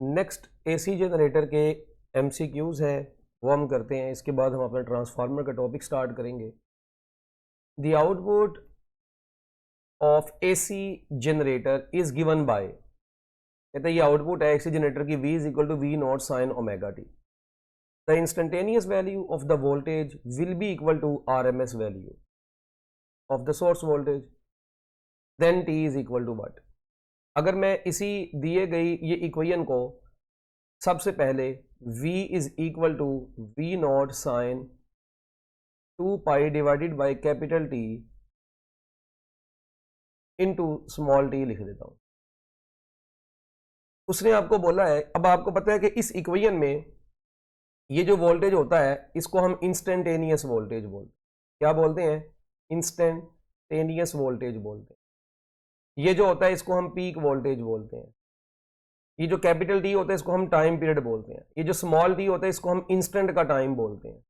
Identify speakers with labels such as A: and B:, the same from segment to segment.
A: Next AC generator के MCQs हैं वो हम करते हैं, इसके बाद हम अपना ट्रांसफार्मर का टॉपिक स्टार्ट करेंगे। The output of AC generator is given by, कहते हैं ये आउटपुट है एसी जनरेटर की, V is equal to V naught sine omega T. The instantaneous value of the voltage will be equal to RMS value of the source voltage, then T is equal to what. अगर मैं इसी दिए गई ये equation को सबसे पहले V is equal to V naught sine 2 pi divided by capital T into small t लिख देता हूं। उसने आपको बोला है, अब आपको पता है कि इस इक्वेशन में ये जो वोल्टेज होता है इसको हम इंस्टेंटेनियस वोल्टेज बोलते हैं। क्या बोलते हैं? इंस्टेंटेनियस वोल्टेज बोलते हैं। ये जो होता है इसको हम पीक वोल्टेज बोलते हैं। ये जो कैपिटल टी होता है इसको हम टाइम पीरियड बोलते हैं। ये जो स्मॉल टी होता है इसको हम इंस्टेंट का टाइम बोलते हैं।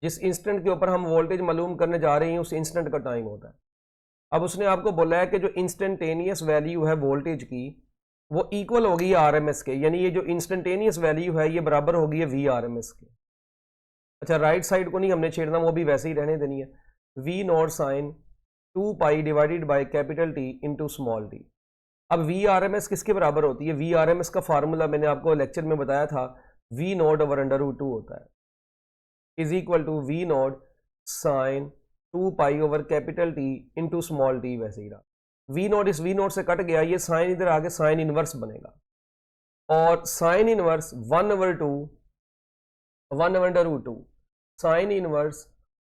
A: जिस इंस्टेंट के ऊपर हम वोल्टेज मालूम करने जा रहे हैं उस इंस्टेंट का टाइम होता है। अब उसने आपको बोला है कि जो इंस्टेंटेनियस वैल्यू है वोल्टेज की वो इक्वल होगी RMS के, यानी ये जो इंस्टेंटेनियस वैल्यू है ये बराबर होगी VRMS के। अच्छा, राइट साइड को नहीं हमने छेड़ना, वो भी वैसे ही रहने देनी है। V naught sine 2 pi divided by capital T into small T. अब VRMS किसके बराबर होती है? VRMS का फार्मूला मैंने आपको लेक्चर में बताया था, V naught over under root 2 होता है, is equal to V naught sine 2 pi over capital T into small T. वैसे ही रहा, V नॉट इस V नॉट से कट गया, ये साइन इधर आगे साइन इनवर्स बनेगा, और sine inverse 1 over under root 2, sine inverse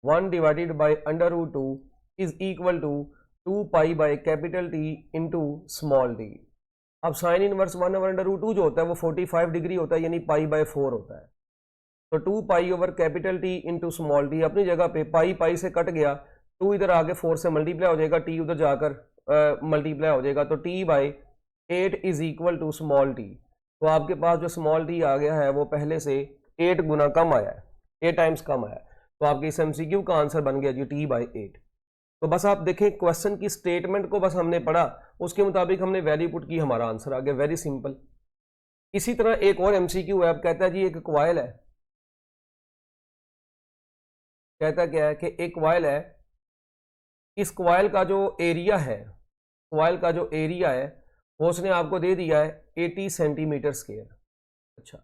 A: 1 divided by under root 2 is equal to 2 pi by capital T into small T. अब sine inverse 1 over under root 2 जो होता है वो 45 डिग्री होता है, यानी पाई बाय 4 होता है। तो 2 pi over capital T into small T अपनी जगह पे, पाई पाई से कट गया, 2 इधर आगे 4 से मल्टीप्लाई हो जाएगा, T उधर जाकर मल्टीप्लाई हो जाएगा, तो T by 8 is equal to small T. तो आपके पास जो स्मॉल टी आ गया है वो पहले से 8 गुना कम आया है, 8 टाइम्स कम आया है। तो आपके इस MCQ का आंसर बन गया जी T बाई 8। तो बस आप देखें क्वेश्चन की स्टेटमेंट को बस हमने पढ़ा, उसके मुताबिक हमने वैल्यू पुट की, हमारा आंसर आ गया, वेरी सिंपल। इसी तरह एक और MCQ है, अब कहता है जी एक कॉइल है, कहता क्या है कि एक कॉइल है, इस कॉइल का जो एरिया है, कॉइल का जो एरिया है वो उसने आपको दे दिया है 80 सेंटीमीटर स्क्वायर। अच्छा,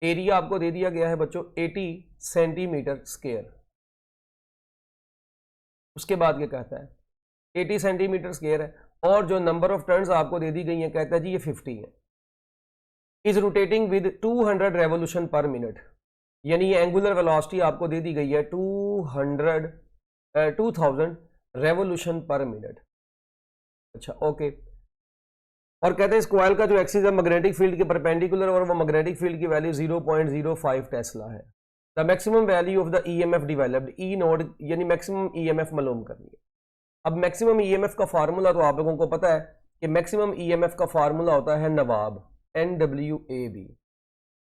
A: एरिया आपको दे दिया गया है बच्चों 80 सेंटीमीटर स्क्वायर। उसके बाद क्या कहता है? 80 सेंटीमीटर स्क्वायर है, और जो नंबर ऑफ टर्न्स आपको दे दी गई है कहता है जी ये 50 है। इज रोटेटिंग विद 200 रेवोल्यूशन पर मिनट, यानी ये एंगुलर वेलोसिटी आपको दे दी गई है 2000 रेवोल्यूशन पर मिनट। अच्छा, ओके। और कहते हैं इस कॉइल का जो एक्सिस है मैग्नेटिक फील्ड के परपेंडिकुलर, और वो मैग्नेटिक फील्ड की वैल्यू 0.05 टेस्ला है। The maximum value of the EMF developed, E node यानी मैक्सिमम EMF मालूम करनी है। अब मैक्सिमम EMF का फार्मूला तो आप लोगों को पता है कि मैक्सिमम EMF का फार्मूला होता है नवाब, NWAB।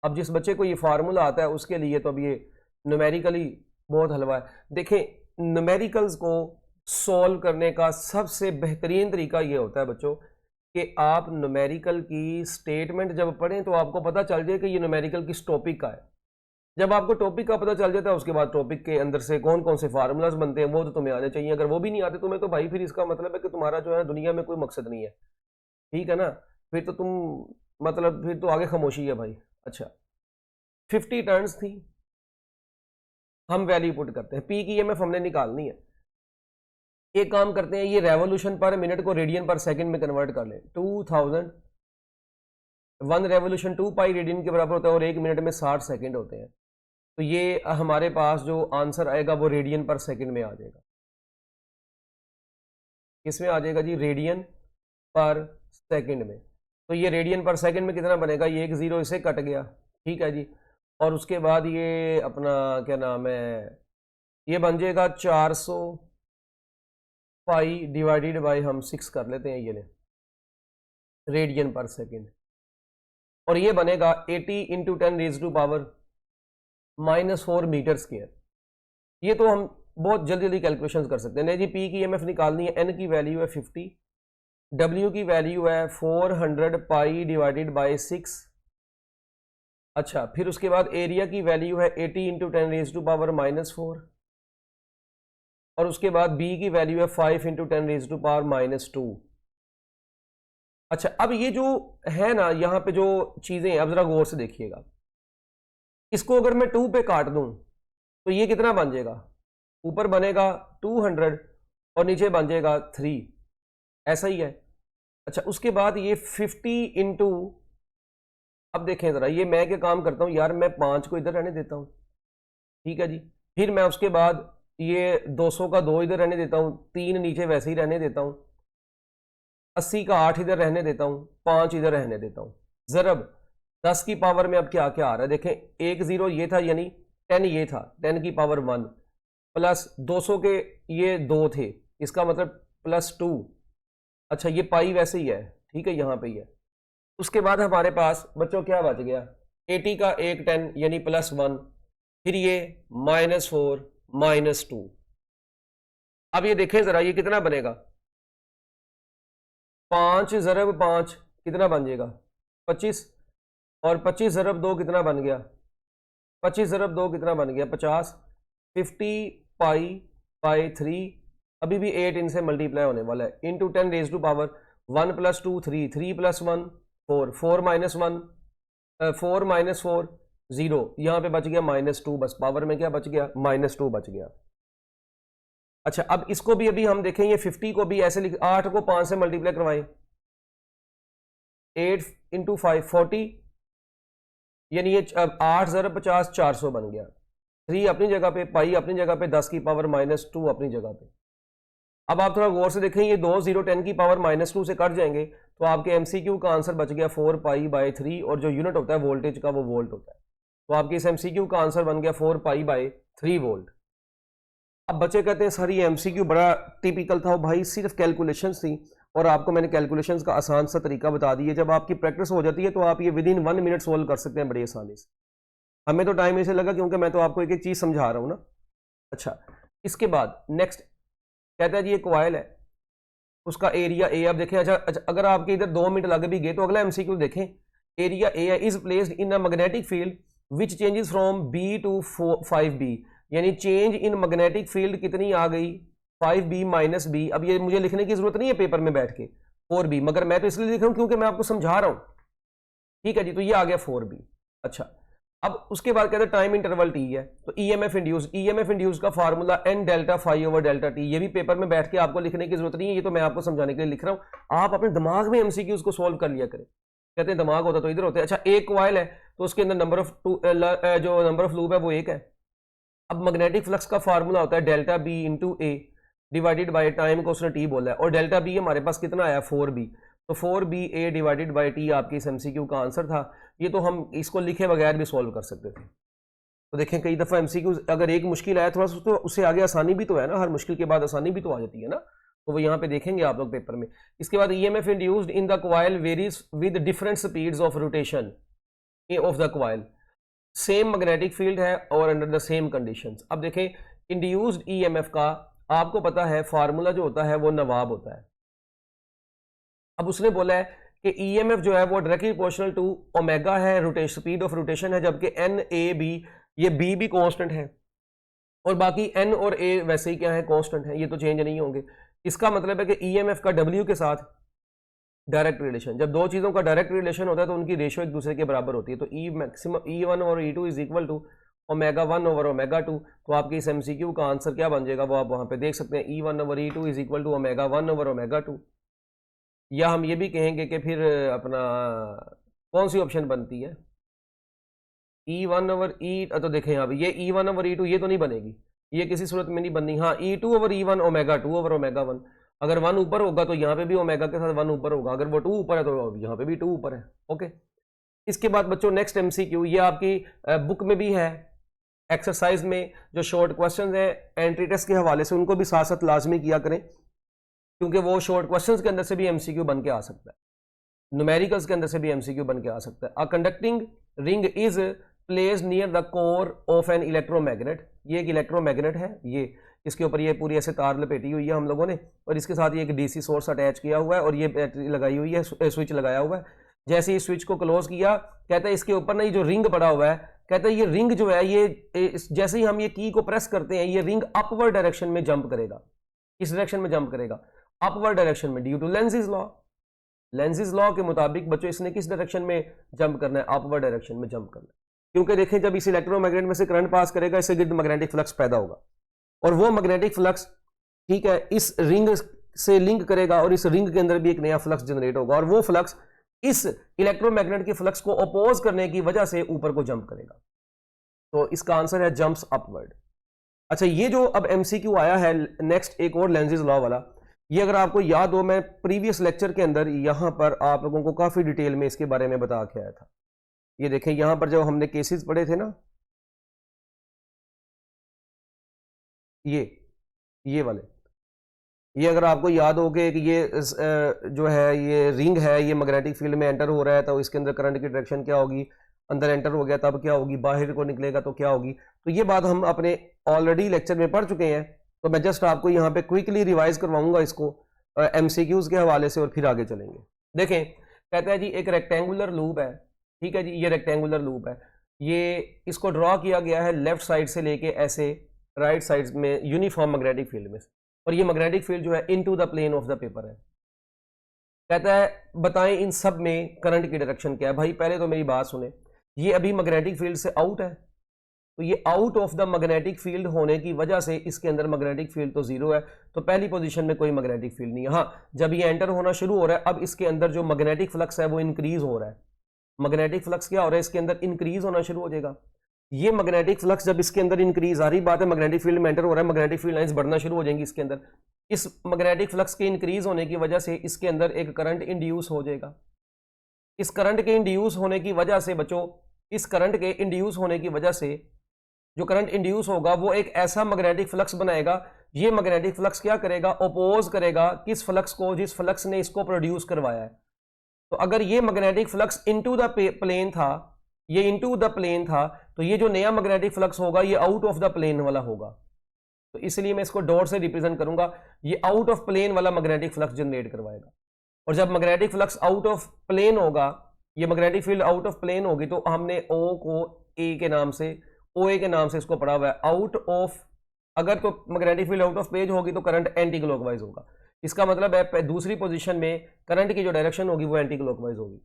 A: अब जिस बच्चे को ये फार्मूला आता है उसके लिए तो अब ये न्यूमेरिकली बहुत हलवा है। देखें, न्यूमेरिकल्स को सॉल्व करने का सबसे बेहतरीन तरीका ये होता है बच्चों कि आप न्यूमेरिकल की स्टेटमेंट जब पढ़ें तो आपको पता चल जाए कि ये न्यूमेरिकल किस टॉपिक का है। जब आपको टॉपिक का पता चल जाता है उसके बाद टॉपिक के अंदर से कौन कौन से फार्मूलाज बनते हैं वो तो तुम्हें आने चाहिए। अगर वो भी नहीं आते तुम्हें तो भाई फिर इसका मतलब है कि तुम्हारा जो है दुनिया में कोई मकसद नहीं है, ठीक है ना? फिर तो तुम मतलब फिर तो आगे खामोशी है भाई। अच्छा, 50 टर्न्स थी, हम वैल्यू पुट करते हैं, पी की EMF हमने निकालनी है। एक काम करते हैं, ये रेवोल्यूशन पर मिनट को रेडियन पर सेकंड में कन्वर्ट कर लें। 2000 1 रेवोल्यूशन 2 पाई रेडियन के बराबर होता है, और 1 मिनट में 60 सेकंड होते हैं। तो ये हमारे पास जो आंसर आएगा वो रेडियन पर सेकंड में आ जाएगा। किसमें आ जाएगा जी? रेडियन पर सेकंड में। तो ये रेडियन पर सेकंड में कितना बनेगा? ये एक जीरो इसे कट गया, ठीक है जी। और उसके बाद ये अपना क्या नाम है, ये बन जाएगा 400 पाई डिवाइडेड बाई हम 6 कर लेते हैं, ये ले रेडियन पर सेकंड, और ये बनेगा 80 into 10 raise to power -4 metre square. ये तो हम बहुत जल्दी जल्दी कैलकुलेशन कर सकते हैं। नहीं जी, पी की EMF निकालनी है, एन की वैल्यू है 50, W की वैल्यू है 400 पाई डिवाइडेड बाई 6। अच्छा, फिर उसके बाद एरिया की वैल्यू है 80 इंटू 10⁻⁻⁴, और उसके बाद B की वैल्यू है 5 इंटू 10⁻⁻²। अच्छा, अब ये जो है ना यहाँ पे जो चीजें, अब जरा गौर से देखिएगा, इसको अगर मैं 2 पे काट दूं तो ये कितना बन जाएगा, ऊपर बनेगा 200 और नीचे बन जाएगा 3, ऐसा ही है। अच्छा, उसके बाद ये 50 इंटू, अब देखें ज़रा, ये मैं क्या काम करता हूँ यार, मैं 5 को इधर रहने देता हूँ, ठीक है जी। फिर मैं उसके बाद ये 200 का 2 इधर रहने देता हूँ, 3 नीचे वैसे ही रहने देता हूँ, 80 का 8 इधर रहने देता हूँ, 5 इधर रहने देता हूँ। ज़रब 10 की पावर में अब क्या क्या आ रहा है, देखें, 1 0 ये था, यानी 10 ये था, 10 की पावर 1 प्लस 200 के ये 2 थे, इसका मतलब +2। अच्छा, ये पाई वैसे ही है, ठीक है, यहाँ पे ही है। उसके बाद हमारे पास बच्चों क्या बच गया, 80 का 1 10 यानी +1, फिर ये -4 -2। अब ये देखें ज़रा, ये कितना बनेगा, 5 ज़रब 5 कितना बन जाएगा, 25, और 25 ज़रब 2 कितना बन गया, 25 ज़रब 2 कितना बन गया, 50। 50 पाई बाई 3, अभी भी 8 इनसे मल्टीप्लाई होने वाला है, इंटू 10⁻1 + 2 3, 3 + 1 4, 4 - 1 4 - 4 0, यहाँ पे बच गया -2, बस पावर में क्या बच गया, -2 बच गया। अच्छा, अब इसको भी अभी हम देखें, ये 50 को भी ऐसे लिख, 8 को 5 से मल्टीप्लाई करवाएं, 8 × 5 40, यानी ये 8 ज़रब 50 400 बन गया। 3 अपनी जगह पे, पाई अपनी जगह पे, 10 की पावर -2 अपनी जगह पे। अब आप थोड़ा गौर से देखें, ये 2 0 10 की पावर -2 से कट जाएंगे, तो आपके MCQ का आंसर बच गया 4 पाई बाई 3, और जो यूनिट होता है वोल्टेज का वो वोल्ट होता है, तो आपके इस MCQ का आंसर बन गया 4 पाई बाई 3 वोल्ट। अब बच्चे कहते हैं सर ये MCQ बड़ा टिपिकल था, भाई सिर्फ कैलकुलेशंस थी, और आपको मैंने कैलकुलेशंस का आसान सा तरीका बता दिया। जब आपकी प्रैक्टिस हो जाती है तो आप ये विदिन 1 मिनट सोल्व कर सकते हैं बड़ी आसानी से। हमें तो टाइम ऐसे लगा क्योंकि मैं तो आपको एक एक चीज़ समझा रहा हूँ ना। अच्छा, इसके बाद नेक्स्ट कहता है जी, ये कॉइल है, उसका एरिया ए। अब देखें, अच्छा, अगर आपके इधर 2 मिनट लग भी गए तो अगला MCQ देखें, एरिया ए है, is placed in a magnetic field which changes from B to 5B, यानी चेंज इन मैग्नेटिक फील्ड कितनी आ गई, 5B - B। अब ये मुझे लिखने की जरूरत नहीं है पेपर में बैठ के 4B, मगर मैं तो इसलिए लिख रहा हूं क्योंकि मैं आपको समझा रहा हूं, ठीक है जी। तो ये आ गया 4B। अच्छा, अब उसके बाद कहते हैं टाइम इंटरवल T है, तो EMF इंड्यूस का formula N delta phi over delta T। ये भी पेपर में बैठ के आपको लिखने की जरूरत नहीं है, ये तो मैं आपको समझाने के लिए लिख रहा हूं, आप अपने दिमाग में MCQs को सोल्व कर लिया करें। कहते हैं दिमाग होता तो इधर होते हैं। अच्छा, एक कॉइल है तो उसके अंदर जो नंबर ऑफ लूप है वो 1 है। अब मैग्नेटिक फ्लक्स का फार्मूला होता है delta B × A divided by time को उसने T बोला है, और डेल्टा B हमारे पास कितना आया 4B, तो 4BA डिवाइडेड बाई T आपकी इस MCQ का आंसर था। ये तो हम इसको लिखे बगैर भी सॉल्व कर सकते थे। तो देखें, कई दफ़ा MCQ अगर एक मुश्किल आया थोड़ा सा, तो उससे आगे आसानी भी तो है ना, हर मुश्किल के बाद आसानी भी तो आ जाती है ना, तो वो यहाँ पे देखेंगे आप लोग पेपर में। इसके बाद EMF induced in the coil varies with different speeds of rotation of the coil, same magnetic field है और अंडर द सेम कंडीशंस। अब देखें, इंड्यूस्ड EMF का आपको पता है फार्मूला जो होता है वो नवाब होता है। अब उसने बोला है कि EMF जो है वो डायरेक्टली प्रोपोर्शनल टू ओमेगा है, रोटेशन स्पीड ऑफ रोटेशन है, जबकि NAB, ये B भी कांस्टेंट है, और बाकी N और A वैसे ही क्या है, कांस्टेंट है, ये तो चेंज नहीं होंगे। इसका मतलब है कि EMF का W के साथ डायरेक्ट रिलेशन, जब दो चीज़ों का डायरेक्ट रिलेशन होता है तो उनकी रेशियो एक दूसरे के बराबर होती है। तो E मैक्सिमम E1 और E2 is equal to ω1 over ω2। तो आपके इस MCQ का आंसर क्या बन जाएगा वो आप वहाँ पे देख सकते हैं, E1 over E2 is equal to ω1 over ω2। या हम ये भी कहेंगे कि फिर अपना कौन सी ऑप्शन बनती है, E1 ओवर तो देखें यहाँ पे ये E1 ओवर E2 ये तो नहीं बनेगी, ये किसी सूरत में नहीं बननी। हाँ, E2 ओवर E1 ω2 ओवर ω1, अगर 1 ऊपर होगा तो यहाँ पे भी ओमेगा के साथ 1 ऊपर होगा, अगर वो 2 ऊपर है तो यहाँ पे भी 2 ऊपर है। ओके, इसके बाद बच्चों नेक्स्ट MCQ, ये आपकी बुक में भी है, एक्सरसाइज में जो शॉर्ट क्वेश्चन है एंट्री टेस्ट के हवाले से उनको भी साथ साथ लाजमी किया करें, क्योंकि वो शॉर्ट क्वेश्चन के अंदर से भी MCQ बन के आ सकता है, न्यूमेरिकल्स के अंदर से भी MCQ बन के आ सकता है। A conducting ring is placed near the core of an electromagnet, ये एक इलेक्ट्रोमैग्नेट है, ये इसके ऊपर ये पूरी ऐसे तार लपेटी हुई है हम लोगों ने, और इसके साथ ये एक डीसी सोर्स अटैच किया हुआ है और ये बैटरी लगाई हुई है, स्विच लगाया हुआ है। जैसे ही स्विच को क्लोज किया, कहता है इसके ऊपर ना ये जो रिंग पड़ा हुआ है, कहता है ये रिंग जो है ये जैसे ही हम ये की को प्रेस करते हैं ये रिंग अपवर्ड डायरेक्शन में जंप करेगा। किस डायरेक्शन में जंप करेगा? अपवर्ड डायरेक्शन में, ड्यू टू लेंज़िस लॉ। लेंज़िस लॉ के मुताबिक बच्चों इसने किस डायरेक्शन में जंप करना है? अपवर्ड डायरेक्शन में जंप करना है। क्योंकि देखें जब इस इलेक्ट्रोमैग्नेट में से करंट पास करेगा इससे गिर्द मैग्नेटिक फ्लक्स पैदा होगा, और वो मैग्नेटिक फ्लक्स, ठीक है, इस रिंग से लिंक करेगा और इस रिंग के अंदर भी एक नया फ्लक्स जनरेट होगा, और वो फ्लक्स इस इलेक्ट्रोमैग्नेट के फ्लक्स को अपोज करने की वजह से ऊपर को जंप करेगा। तो इसका आंसर है जंप्स अपवर्ड। अच्छा, ये जो अब एमसीक्यू आया है नेक्स्ट, एक और लेंज़िस लॉ वाला, ये अगर आपको याद हो, मैं प्रीवियस लेक्चर के अंदर यहां पर आप लोगों को काफी डिटेल में इसके बारे में बता के आया था। ये देखें यहां पर जब हमने केसेस पढ़े थे ना, ये वाले, ये अगर आपको याद हो कि ये जो है ये रिंग है, ये मैग्नेटिक फील्ड में एंटर हो रहा है तो इसके अंदर करंट की डायरेक्शन क्या होगी, अंदर एंटर हो गया तब क्या होगी, बाहर को निकलेगा तो क्या होगी। तो ये बात हम अपने ऑलरेडी लेक्चर में पढ़ चुके हैं, तो मैं जस्ट आपको यहाँ पे क्विकली रिवाइज करवाऊंगा इसको एमसीक्यूज के हवाले से, और फिर आगे चलेंगे। देखें, कहता है जी एक रेक्टेंगुलर लूप है, ठीक है जी, ये रेक्टेंगुलर लूप है, ये इसको ड्रॉ किया गया है लेफ्ट साइड से लेके ऐसे राइट साइड में यूनिफॉर्म मैग्नेटिक फील्ड में, और ये मैग्नेटिक फील्ड जो है into the plane of the paper है। कहता है बताएं इन सब में करंट की डायरेक्शन क्या है। भाई पहले तो मेरी बात सुने, ये अभी मैग्नेटिक फील्ड से आउट है, तो ये out of the magnetic field होने की वजह से इसके अंदर मैग्नेटिक फील्ड तो जीरो है, तो पहली पोजीशन में कोई मैग्नेटिक फील्ड नहीं है। हाँ, जब ये एंटर होना शुरू हो रहा है, अब इसके अंदर जो मैग्नेटिक फ्लक्स है वो इंक्रीज हो रहा है। मैग्नेटिक फ्लक्स क्या हो रहा है, इसके अंदर इंक्रीज होना शुरू हो जाएगा। ये मैग्नेटिक फ्लक्स जब इसके अंदर इंक्रीज, आ रही बात है, मैग्नेटिक फील्ड में एंटर हो रहा है, मैग्नेटिक फील्ड लाइंस बढ़ना शुरू हो जाएंगी इसके अंदर। इस मैग्नेटिक फ्लक्स के इंक्रीज होने की वजह से इसके अंदर एक करंट इंड्यूस हो जाएगा। इस करंट के इंड्यूस होने की वजह से बच्चों, इस करंट के इंड्यूस होने की वजह से जो करंट इंड्यूस होगा वो एक ऐसा मैग्नेटिक फ्लक्स बनाएगा। ये मैग्नेटिक फ्लक्स क्या करेगा, अपोज करेगा किस फ्लक्स को, जिस फ्लक्स ने इसको प्रोड्यूस करवाया है। तो अगर ये magnetic flux into the plane था, ये इनटू द प्लेन था, तो ये जो नया मैग्नेटिक फ्लक्स होगा ये आउट ऑफ द प्लेन वाला होगा। तो इसलिए मैं इसको डॉट से रिप्रेजेंट करूंगा, ये आउट ऑफ प्लेन वाला मैग्नेटिक फ्लक्स जनरेट करवाएगा। और जब magnetic flux out of plane होगा, ये magnetic field out of plane होगी, तो हमने ओ को ए के नाम से, ओ ए के नाम से इसको पढ़ा हुआ है, आउट ऑफ। अगर तो magnetic field out of page होगी तो करंट एंटी क्लॉकवाइज होगा। इसका मतलब है दूसरी पोजीशन में करंट की जो डायरेक्शन होगी वो एंटी क्लॉकवाइज होगी।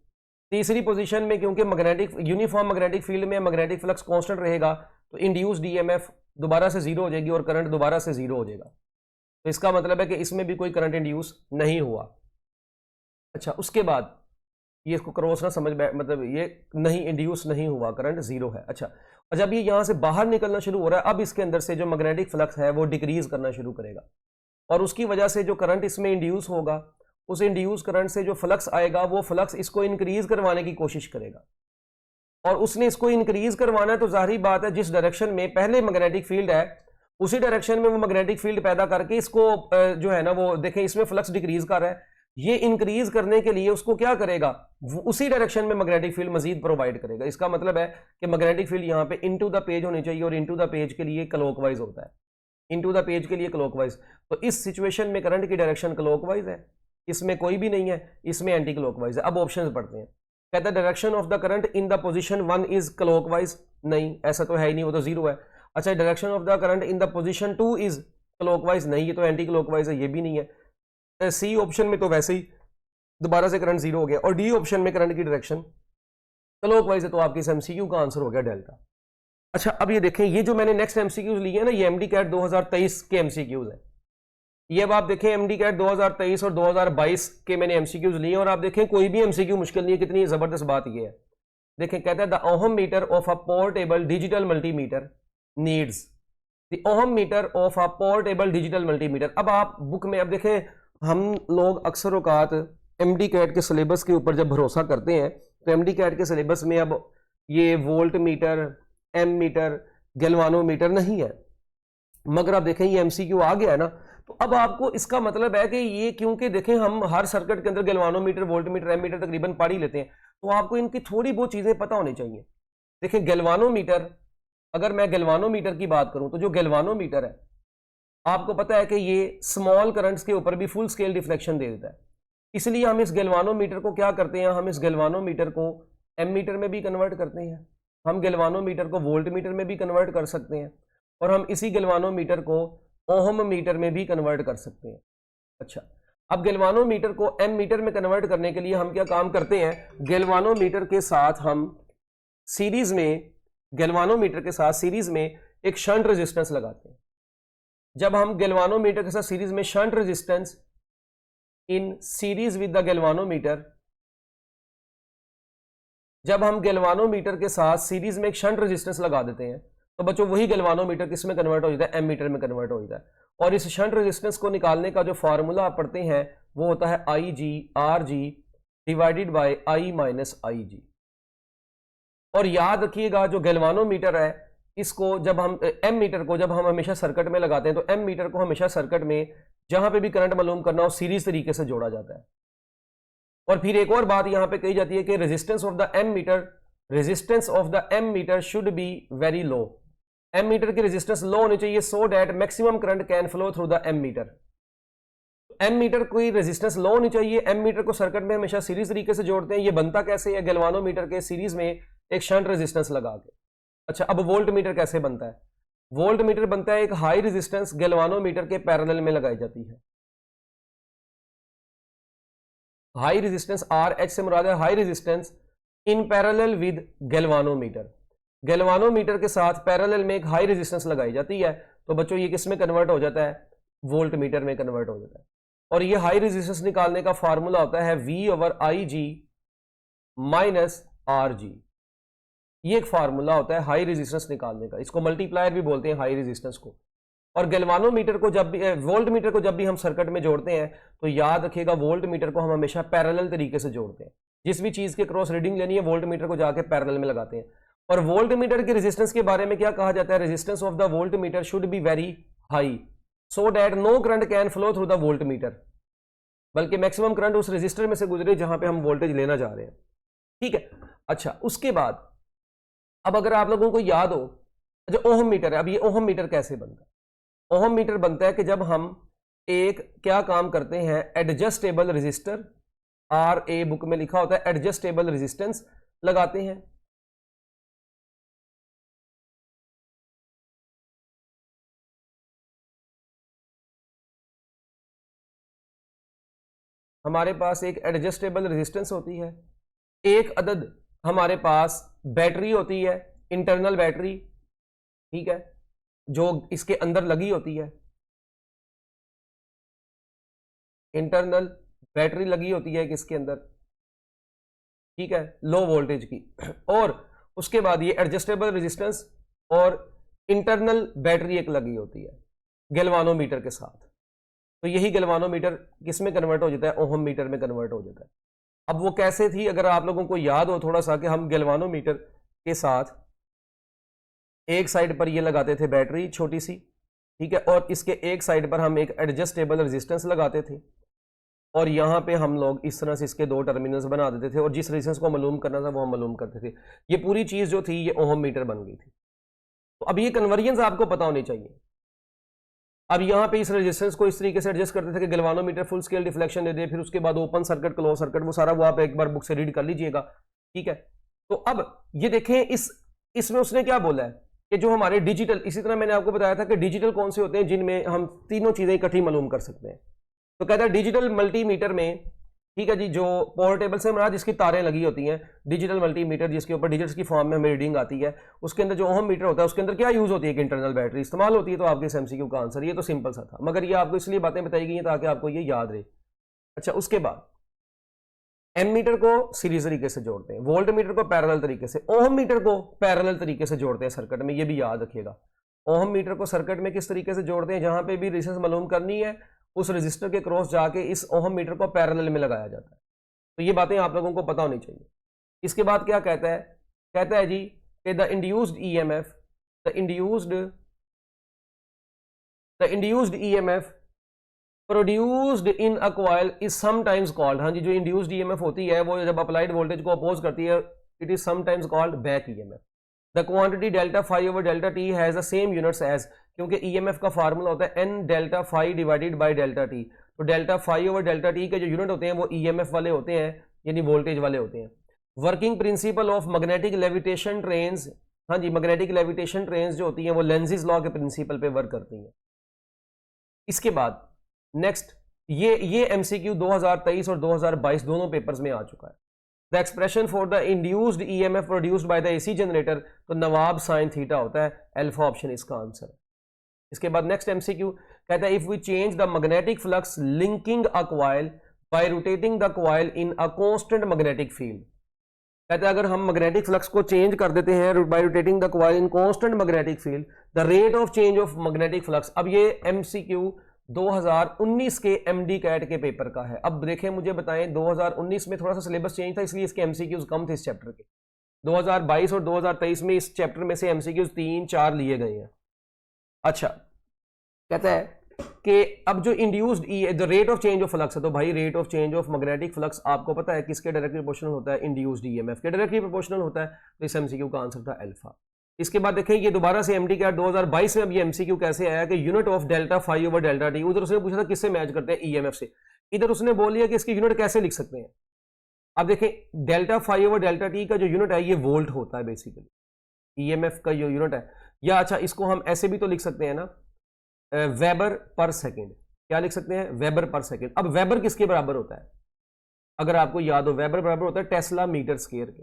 A: तीसरी पोजीशन में क्योंकि मैग्नेटिक यूनिफॉर्म मैग्नेटिक फील्ड में मैग्नेटिक फ्लक्स कांस्टेंट रहेगा, तो इंड्यूस्ड ईएमएफ दोबारा से जीरो हो जाएगी और करंट दोबारा से जीरो हो जाएगा। तो इसका मतलब है कि इसमें भी कोई करंट इंड्यूस नहीं हुआ। अच्छा, उसके बाद ये इसको क्रॉस ना समझ, मतलब ये नहीं, इंड्यूस नहीं हुआ, करंट जीरो है। अच्छा, और जब ये यहां से बाहर निकलना शुरू हो रहा है, अब इसके अंदर से जो मैग्नेटिक फ्लक्स है वो डिक्रीज करना शुरू करेगा, और उसकी वजह से जो करंट इसमें इंड्यूस होगा, उस इंड्यूस करंट से जो फ्लक्स आएगा वो फ्लक्स इसको इंक्रीज करवाने की कोशिश करेगा। और उसने इसको इंक्रीज करवाना है, तो जाहिर बात है जिस डायरेक्शन में पहले मैग्नेटिक फील्ड है उसी डायरेक्शन में वो मैग्नेटिक फील्ड पैदा करके इसको जो है ना, वो देखें इसमें फ्लक्स डिक्रीज कर रहा है, ये इंक्रीज करने के लिए उसको क्या करेगा, उसी डायरेक्शन में मैग्नेटिक फील्ड मजीद प्रोवाइड करेगा। इसका मतलब है कि मैग्नेटिक फील्ड यहाँ पे इनटू द पेज होनी चाहिए, और इनटू द पेज के लिए क्लॉकवाइज होता है, इनटू द पेज के लिए क्लॉकवाइज। तो इस सिचुएशन में करंट की डायरेक्शन क्लॉकवाइज है, इसमें कोई भी नहीं है, इसमें एंटी क्लॉकवाइज है। अब ऑप्शंस पढ़ते हैं। कहता है direction of the current in the position 1 is clockwise, नहीं ऐसा तो है ही नहीं, वो तो जीरो है। अच्छा, direction of the current in the position 2 is clockwise, नहीं ये तो एंटी क्लॉकवाइज है, ये भी नहीं है। सी ऑप्शन में तो वैसे ही दोबारा से करंट जीरो हो गया, और डी ऑप्शन में करंट की डायरेक्शन क्लॉकवाइज है, तो आपके इस एमसीक्यू का आंसर हो गया डेल्टा। अच्छा, अब ये देखें, ये जो मैंने नेक्स्ट एमसीक्यूज लिए हैं ना, ये एमडी कैट 2023 के एमसीक्यूज है। ये अब आप देखें एमडी कैट 2023 और 2022 के मैंने एमसीक्यूज लिए, और आप देखें कोई भी एमसीक्यू मुश्किल नहीं है। कितनी जबरदस्त बात ये है, देखें कहता है the ohmmeter of a portable digital multimeter needs the ohmmeter of a portable digital multimeter. अब आप बुक में, अब देखें हम लोग अक्सर औकात एमडी कैट के सिलेबस के ऊपर जब भरोसा करते हैं, तो एमडी कैट के सिलेबस में अब ये voltmeter, ammeter, galvanometer नहीं है, मगर आप देखें ये एमसीक्यू आ गया है ना, तो अब आपको इसका मतलब है कि ये, क्योंकि देखें हम हर सर्किट के अंदर गैल्वानोमीटर, वोल्टमीटर, एम मीटर तकरीबन पढ़ ही लेते हैं, तो आपको इनकी थोड़ी बहुत चीजें पता होनी चाहिए। देखें गैल्वानोमीटर, अगर मैं गैल्वानोमीटर की बात करूं तो जो गैल्वानोमीटर है, आपको पता है कि ये स्मॉल करंट्स के ऊपर भी फुल स्केल डिफ्लेक्शन दे देता है, इसलिए हम इस गैल्वानोमीटर को क्या करते हैं, हम इस गैल्वानोमीटर को एमीटर में भी कन्वर्ट करते हैं, हम गैल्वानोमीटर को वोल्ट मीटर में भी कन्वर्ट कर सकते हैं, और हम इसी गैल्वानोमीटर को ओहम मीटर में भी कन्वर्ट कर सकते हैं। अच्छा, अब गैल्वानोमीटर को एम मीटर में कन्वर्ट करने के लिए हम क्या काम करते हैं, गैल्वानोमीटर के साथ हम सीरीज में, गैल्वानोमीटर के साथ सीरीज में एक शंट रेजिस्टेंस लगाते हैं। जब हम गैल्वानोमीटर के साथ सीरीज में shunt resistance in series with the galvanometer, जब हम गैल्वानोमीटर के साथ सीरीज में एक शंट रेजिस्टेंस लगा देते हैं तो बच्चों वही गैल्वानोमीटर किस में कन्वर्ट हो जाता है, एम मीटर में कन्वर्ट हो जाता है। और इस शंट रेजिस्टेंस को निकालने का जो फार्मूला आप पढ़ते हैं वो होता है I G R G divided by I minus I G. और याद रखिएगा जो गैल्वानोमीटर है इसको जब हम एम मीटर को जब हम हमेशा सर्किट में लगाते हैं तो एम मीटर को हमेशा सर्किट में जहां पे भी करंट मालूम करना हो सीरीज तरीके से जोड़ा जाता है। और फिर एक और बात यहां पे कही जाती है कि resistance of the ammeter, resistance of the ammeter should be very low. Ammeter की रेजिस्टेंस लो होनी चाहिए so that maximum current can flow through the ammeter. Ammeter की रेजिस्टेंस लो होनी चाहिए। M metre को circuit में हमेशा series तरीके से जोड़ते हैं। ये बनता कैसे है, गैल्वानोमीटर के सीरीज में एक शंट रेजिस्टेंस लगा के। अच्छा, अब वोल्ट मीटर कैसे बनता है? वोल्ट मीटर बनता है एक हाई रेजिस्टेंस गैल्वानोमीटर के पैरेलल में लगाई जाती है। हाई रेजिस्टेंस आर एच से मुराद है high resistance in parallel with galvanometer. Galvanometer के साथ पैरेलल में एक हाई रेजिस्टेंस लगाई जाती है तो बच्चों ये किस में कन्वर्ट हो जाता है, वोल्ट मीटर में कन्वर्ट हो जाता है। और ये हाई रेजिस्टेंस निकालने का फार्मूला होता है V over I G minus R G. ये एक फार्मूला होता है हाई रेजिस्टेंस निकालने का, इसको मल्टीप्लायर भी बोलते हैं हाई रेजिस्टेंस को। और गैल्वानोमीटर को जब भी वोल्ट मीटर को जब भी हम सर्किट में जोड़ते हैं तो याद रखिएगा वोल्ट मीटर को हम हमेशा पैरेलल तरीके से जोड़ते हैं। जिस भी चीज के क्रॉस रीडिंग लेनी है वोल्ट मीटर को जाके पैरेलल में लगाते हैं। और वोल्ट मीटर की रेजिस्टेंस के बारे में क्या कहा जाता है, resistance of the voltmeter should be very high so that no current can flow through the voltmeter, बल्कि मैक्सिमम करंट उस रेजिस्टर में से गुजरे जहां पे हम वोल्टेज लेना चाह रहे हैं। ठीक है। अच्छा, उसके बाद अब अगर आप लोगों को याद हो, जो ओहम मीटर है, अब ये ओहम मीटर कैसे बनता है? ओहम मीटर बनता है कि जब हम एक क्या काम करते हैं, एडजस्टेबल रेजिस्टर, आर ए बुक में लिखा होता है एडजस्टेबल रेजिस्टेंस लगाते हैं। हमारे पास एक एडजस्टेबल रेजिस्टेंस होती है, एक अदद हमारे पास बैटरी होती है, इंटरनल बैटरी, ठीक है, जो इसके अंदर लगी होती है, इंटरनल बैटरी लगी होती है किसके अंदर, ठीक है, लो वोल्टेज की। और उसके बाद ये एडजस्टेबल रेजिस्टेंस और इंटरनल बैटरी एक लगी होती है गैल्वानोमीटर के साथ। तो यही गैल्वानोमीटर किस में कन्वर्ट हो जाता है, ओहम मीटर में कन्वर्ट हो जाता है। अब वो कैसे थी, अगर आप लोगों को याद हो थोड़ा सा, कि हम गैल्वानोमीटर के साथ एक साइड पर ये लगाते थे बैटरी छोटी सी, ठीक है, और इसके एक साइड पर हम एक एडजस्टेबल रेजिस्टेंस लगाते थे और यहाँ पे हम लोग इस तरह से इसके दो टर्मिनल्स बना देते थे और जिस रेजिस्टेंस को मालूम करना था वो हम मालूम करते थे। ये पूरी चीज़ जो थी ये ओहम मीटर बन गई थी। तो अब ये कन्वर्जन्स आपको पता होनी चाहिए। अब यहाँ पे इस रेजिस्टेंस को इस तरीके से एडजस्ट करते थे कि गैल्वानोमीटर फुल स्केल डिफ्लेक्शन दे दे, फिर उसके बाद ओपन सर्किट, क्लोज सर्किट, वो सारा वो आप एक बार बुक से रीड कर लीजिएगा, ठीक है। तो अब ये देखें इसमें उसने क्या बोला है कि जो हमारे डिजिटल, इसी तरह मैंने आपको बताया था कि डिजिटल कौन से होते हैं जिनमें हम तीनों चीजें इकट्ठी मालूम कर सकते हैं। तो कहता है डिजिटल मल्टीमीटर में, ठीक है जी, जो पोर्टेबल से हमारा जिसकी तारें लगी होती हैं, डिजिटल मल्टीमीटर जिसके ऊपर डिजिट्स की फॉर्म में हमें रीडिंग आती है, उसके अंदर जो ओहम मीटर होता है उसके अंदर क्या यूज होती है, कि इंटरनल बैटरी इस्तेमाल होती है। तो आपके एमसीक्यू का आंसर ये तो सिंपल सा था, मगर ये आपको इसलिए बातें बताई गई हैं ताकि आपको ये याद रहे। अच्छा, उसके बाद एम मीटर को सीरीज तरीके से जोड़ते हैं, वोल्ट मीटर को पैरेलल तरीके से, ओहम मीटर को पैरेलल तरीके से जोड़ते हैं सर्किट में। ये भी याद रखिएगा, ओहम मीटर को सर्किट में किस तरीके से जोड़ते हैं, जहां पे भी रेजिस्टेंस मालूम करनी है उस रेजिस्टर के क्रॉस जाके इस ओहम मीटर को पैरेलल में लगाया जाता है। तो ये बातें आप लोगों को पता होनी चाहिए। इसके बाद क्या कहता है, कहता है जी कि the induced EMF, the induced EMF produced in a coil is sometimes called, हाँ जी, जो इंड्यूस्ड ईएमएफ होती है वो जब अप्लाइड वोल्टेज को अपोज करती है, it is sometimes called back EMF. The quantity delta phi over delta T has the same units as, क्योंकि ईएमएफ का फार्मूला होता है N delta phi divided by delta T. तो delta phi over delta T के जो unit होते हैं वो ईएमएफ वाले होते हैं, यानी वोल्टेज वाले होते हैं। Working principle of magnetic levitation trains, हाँ जी, मैग्नेटिक लेविटेशन ट्रेन्स जो होती हैं वो लेंजिस लॉ के प्रिंसिपल पे वर्क करती हैं। इसके बाद नेक्स्ट ये एमसीक्यू 2023 और 2022 दोनों पेपर्स में आ चुका है। The expression for the induced EMF produced by the AC generator, तो नवाब साइन थीटा होता है, अल्फा ऑप्शन इसका आंसर है। इसके बाद नेक्स्ट एमसीक्यू कहता है if we change the magnetic flux linking a coil by rotating the coil in a constant magnetic field, कहते हैं अगर हम मैग्नेटिक फ्लक्स को चेंज कर देते हैं bye rotating the coil in constant magnetic field, the rate of change of magnetic flux. अब ये एमसीक्यू 2019 के एमडी कैट के पेपर का है। अब देखें, मुझे बताएं 2019 में थोड़ा सा सिलेबस चेंज था, इसलिए इसके एमसीक्यूज कम थे इस चैप्टर के। 2022 और 2023 में इस चैप्टर में से एमसीक्यूज 3-4 लिए गए हैं। अच्छा, कहता है कि अब जो induced the rate of change of flux है, तो भाई rate of change of magnetic flux आपको पता है किसके डायरेक्टली प्रोपोर्शनल होता है, इंड्यूस्ड ईएमएफ के डायरेक्टली प्रोपोर्शनल होता है। तो इस एमसीक्यू का आंसर था अल्फा। इसके बाद देखें ये दोबारा से एमडी कैट 2022 में अब ये एमसीक्यू कैसे आया कि unit of delta phi over delta T, उधर उसने पूछा था किससे मैच करते हैं, ईएमएफ से। इधर उसने बोल लिया कि इसकी यूनिट कैसे लिख सकते हैं। अब देखें delta phi over delta T का जो यूनिट है ये वोल्ट होता है बेसिकली, ईएमएफ का जो यूनिट है। या अच्छा, इसको हम ऐसे भी तो लिख सकते हैं ना, वेबर पर सेकेंड। क्या लिख सकते हैं, वेबर पर सेकेंड। अब वेबर किसके बराबर होता है, अगर आपको याद हो, वेबर बराबर होता है टेस्ला मीटर स्क्वायर के,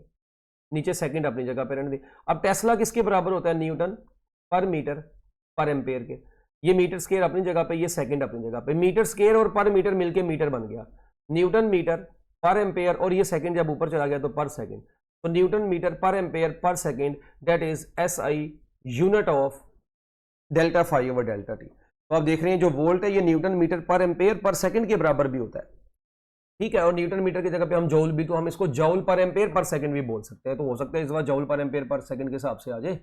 A: नीचे सेकंड अपनी जगह पे रहने दी। अब टेस्ला किसके बराबर होता है, न्यूटन पर मीटर पर एम्पेयर के। ये मीटर स्क्वायर अपनी जगह पे, ये सेकंड अपनी जगह पे। मीटर स्क्वायर और पर मीटर मिलके मीटर बन गया, न्यूटन मीटर पर एम्पेयर, और ये सेकंड जब ऊपर चला गया तो पर सेकंड। तो newton metre per ampere per second, that is SI unit of delta phi over delta T. तो आप देख रहे हैं जो वोल्ट है ये newton metre per ampere per second के बराबर भी होता है, ठीक है। और न्यूटन मीटर की जगह पे हम जौल भी, तो हम इसको जौल पर एम्पेयर पर सेकंड भी बोल सकते हैं। तो हो सकता है इस बार जौल पर एम्पेयर पर सेकंड के हिसाब से आ जाए।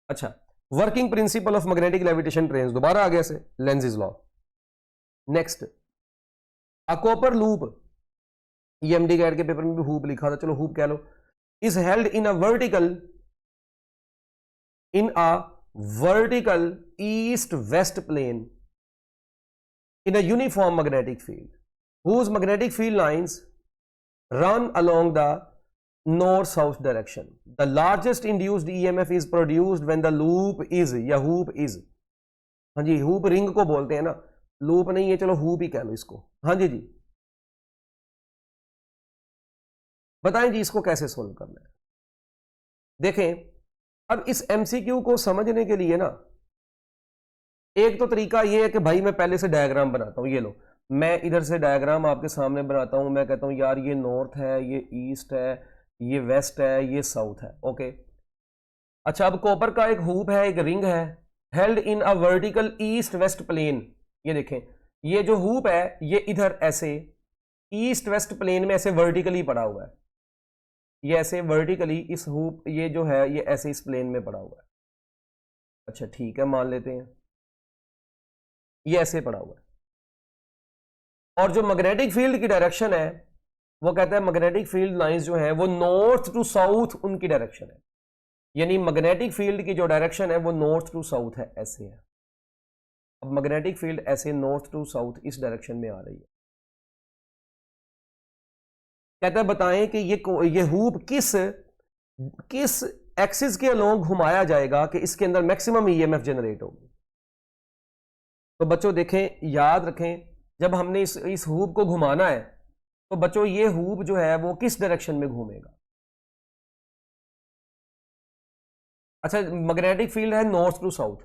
A: अच्छा, working principle of magnetic levitation trains दोबारा आ गया से, Lenz's law. Next, a copper loop, ये एमडी कैट के पेपर में भी हूप लिखा था, चलो हूप कह लो, is held in a vertical east west plane in a uniform magnetic field whose magnetic field lines run along the north-south direction. The largest induced EMF is produced when the loop is या hoop is, हाँ जी, hoop ring को बोलते हैं ना, loop नहीं है, चलो hoop ही कह लो इसको। हाँ जी जी, बताएं जी इसको कैसे सोल्व करना है। देखें, अब इस एमसीक्यू को समझने के लिए ना एक तो तरीका ये है कि भाई मैं पहले से डायग्राम बनाता हूं। ये लो, मैं इधर से डायग्राम आपके सामने बनाता हूं। मैं कहता हूं यार ये नॉर्थ है, ये ईस्ट है, ये वेस्ट है, ये साउथ है, ओके। अच्छा, अब कॉपर का एक हूप है, एक रिंग है, held in a vertical east west plane. ये देखें, ये जो हूप है ये इधर ऐसे ईस्ट वेस्ट प्लेन में ऐसे वर्टिकली पड़ा हुआ है। ये ऐसे वर्टिकली इस हूप, ये जो है ये ऐसे इस प्लेन में पड़ा हुआ है। अच्छा ठीक है, मान लेते हैं ये ऐसे पड़ा हुआ है। और जो मैग्नेटिक फील्ड की डायरेक्शन है वो कहता है मैग्नेटिक फील्ड लाइंस जो है वो नॉर्थ टू साउथ उनकी डायरेक्शन है, यानी मैग्नेटिक फील्ड की जो डायरेक्शन है वो नॉर्थ टू साउथ है, ऐसे है। अब मैग्नेटिक फील्ड ऐसे नॉर्थ टू साउथ इस डायरेक्शन में आ रही है। कहता है बताएं कि ये हूप किस एक्सिस के अलोंग घुमाया जाएगा कि इसके अंदर मैक्सिमम ईएमएफ जनरेट होगी। तो बच्चों देखें, याद रखें, जब हमने इस हूप को घुमाना है तो बच्चों ये हूप जो है वो किस डायरेक्शन में घूमेगा। अच्छा, मैग्नेटिक फील्ड है नॉर्थ टू साउथ,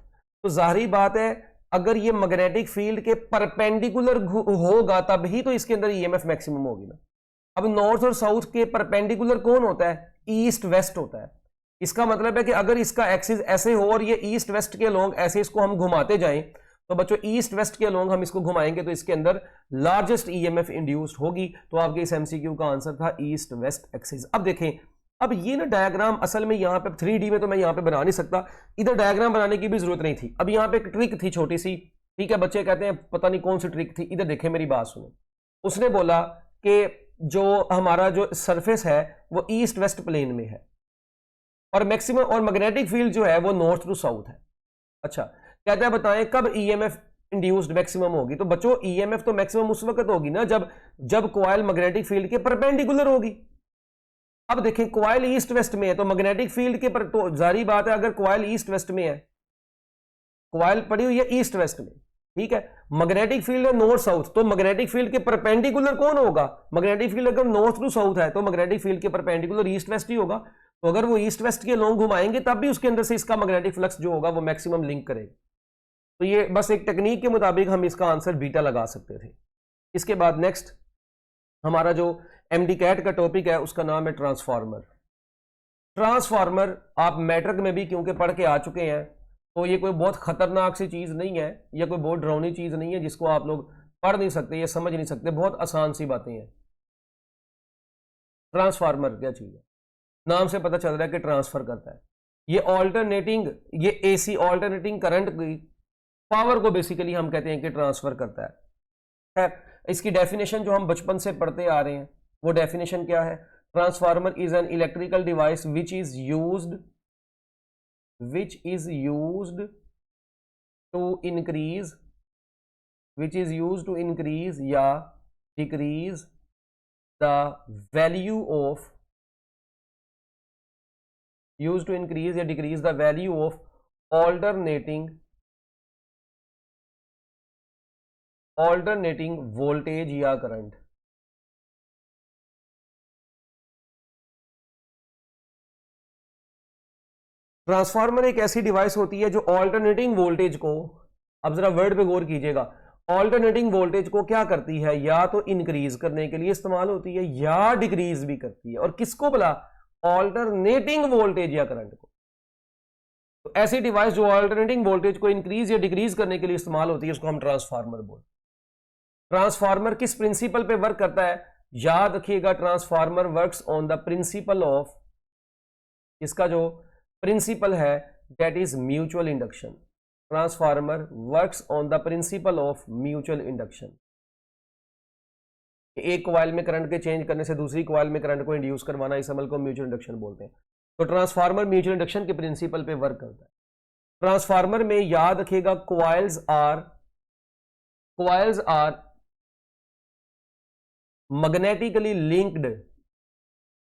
A: तो जाहिर बात है अगर ये मैग्नेटिक फील्ड के परपेंडिकुलर होगा तब ही तो इसके अंदर ईएमएफ मैक्सिमम होगी ना। अब नॉर्थ और साउथ के परपेंडिकुलर कौन होता है, ईस्ट वेस्ट होता है। इसका मतलब है कि अगर इसका एक्सिस ऐसे हो और ये ईस्ट वेस्ट के अलोंग ऐसे इसको हम घुमाते जाएं, तो बच्चों ईस्ट वेस्ट के अलोंग हम इसको घुमाएंगे तो इसके अंदर लार्जेस्ट ईएमएफ इंड्यूस्ड होगी। तो आपके इस एमसीक्यू का आंसर था ईस्ट वेस्ट एक्सिस। अब देखें, अब ये ना डायग्राम असल में यहाँ पे 3D में तो मैं यहाँ पे बना नहीं सकता, इधर डायग्राम बनाने की भी जरूरत नहीं थी। अब यहाँ पे एक ट्रिक थी छोटी सी, ठीक है। बच्चे कहते हैं पता नहीं कौन सी ट्रिक थी। इधर देखें, मेरी बात सुनो। उसने बोला कि जो हमारा जो सरफेस है वो ईस्ट वेस्ट प्लेन में है और मैक्सिमम और मैग्नेटिक फील्ड जो है वो नॉर्थ टू साउथ है। अच्छा, कहता है बताएं कब ईएमएफ इंड्यूस्ड मैक्सिमम होगी। तो बच्चों ईएमएफ तो मैक्सिमम उस वक्त होगी ना जब कॉइल मैग्नेटिक फील्ड के परपेंडिकुलर होगी। अब देखें कॉइल ईस्ट वेस्ट में है तो मैग्नेटिक फील्ड के पर तो जारी बात है, अगर कॉइल ईस्ट वेस्ट में है, कॉइल पड़ी हुई है ईस्ट वेस्ट में, ठीक है, मैग्नेटिक फील्ड है नॉर्थ साउथ, तो मैग्नेटिक फील्ड के परपेंडिकुलर कौन होगा? मैग्नेटिक फील्ड अगर नॉर्थ टू साउथ है तो मैग्नेटिक फील्ड के परपेंडिकुलर ईस्ट वेस्ट ही होगा। तो अगर वो ईस्ट वेस्ट के लॉन्ग घुमाएंगे तब भी उसके अंदर से इसका मैग्नेटिक फ्लक्स जो होगा वो मैक्सिमम लिंक करेगा। तो ये बस एक टेक्निक के मुताबिक हम इसका आंसर बीटा लगा सकते थे। इसके बाद नेक्स्ट हमारा जो एमडी कैट का टॉपिक है उसका नाम है ट्रांसफार्मर। ट्रांसफार्मर आप मैट्रिक में भी क्योंकि पढ़ के आ चुके हैं, तो ये कोई बहुत खतरनाक सी चीज़ नहीं है, या कोई बहुत डरावनी चीज़ नहीं है जिसको आप लोग पढ़ नहीं सकते या समझ नहीं सकते, बहुत आसान सी बातें हैं। ट्रांसफार्मर क्या चीज़ है? नाम से पता चल रहा है कि ट्रांसफर करता है। ये एसी ऑल्टरनेटिंग करंट की पावर को बेसिकली हम कहते हैं कि ट्रांसफर करता है। इसकी डेफिनेशन जो हम बचपन से पढ़ते आ रहे हैं वो डेफिनेशन क्या है? Transformer is an electrical device which is used to increase या decrease the value of alternating voltage या करंट। ट्रांसफार्मर एक ऐसी डिवाइस होती है जो ऑल्टरनेटिंग वोल्टेज को, अब जरा वर्ड पे गौर कीजिएगा, ऑल्टरनेटिंग वोल्टेज को क्या करती है? या तो इंक्रीज करने के लिए इस्तेमाल होती है या डिक्रीज भी करती है। और किसको बोला? ऑल्टरनेटिंग वोल्टेज या करंट को। तो ऐसी डिवाइस जो ऑल्टरनेटिंग वोल्टेज को इंक्रीज या डिक्रीज करने के लिए इस्तेमाल होती है उसको हम ट्रांसफार्मर बोलते हैं। ट्रांसफार्मर किस प्रिंसिपल पे वर्क करता है? याद रखिएगा, transformer works on the principle of, इसका जो प्रिंसिपल है that is mutual induction. Transformer works on the principle of mutual induction. एक कॉइल में करंट के चेंज करने से दूसरी कॉइल में करंट को इंड्यूस करवाना, इस अमल को म्यूचुअल इंडक्शन बोलते हैं। तो ट्रांसफार्मर म्यूचुअल इंडक्शन के प्रिंसिपल पे वर्क करता है। ट्रांसफार्मर में याद रखिएगा कॉइल्स आर मैग्नेटिकली लिंक्ड,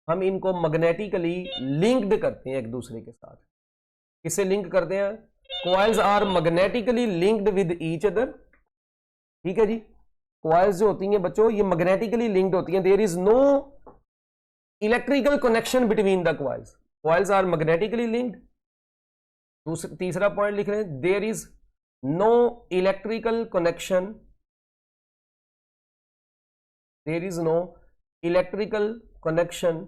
A: हम इनको मैग्नेटिकली लिंक्ड करते हैं एक दूसरे के साथ। किससे लिंक करते हैं? Coils are magnetically linked with each other, ठीक है जी। कॉइल्स जो होती हैं बच्चों ये मैग्नेटिकली लिंक्ड होती हैं। There is no electrical connection between the coils, coils are magnetically linked. तीसरा पॉइंट लिख रहे हैं, there is no electrical connection, there is no electrical connection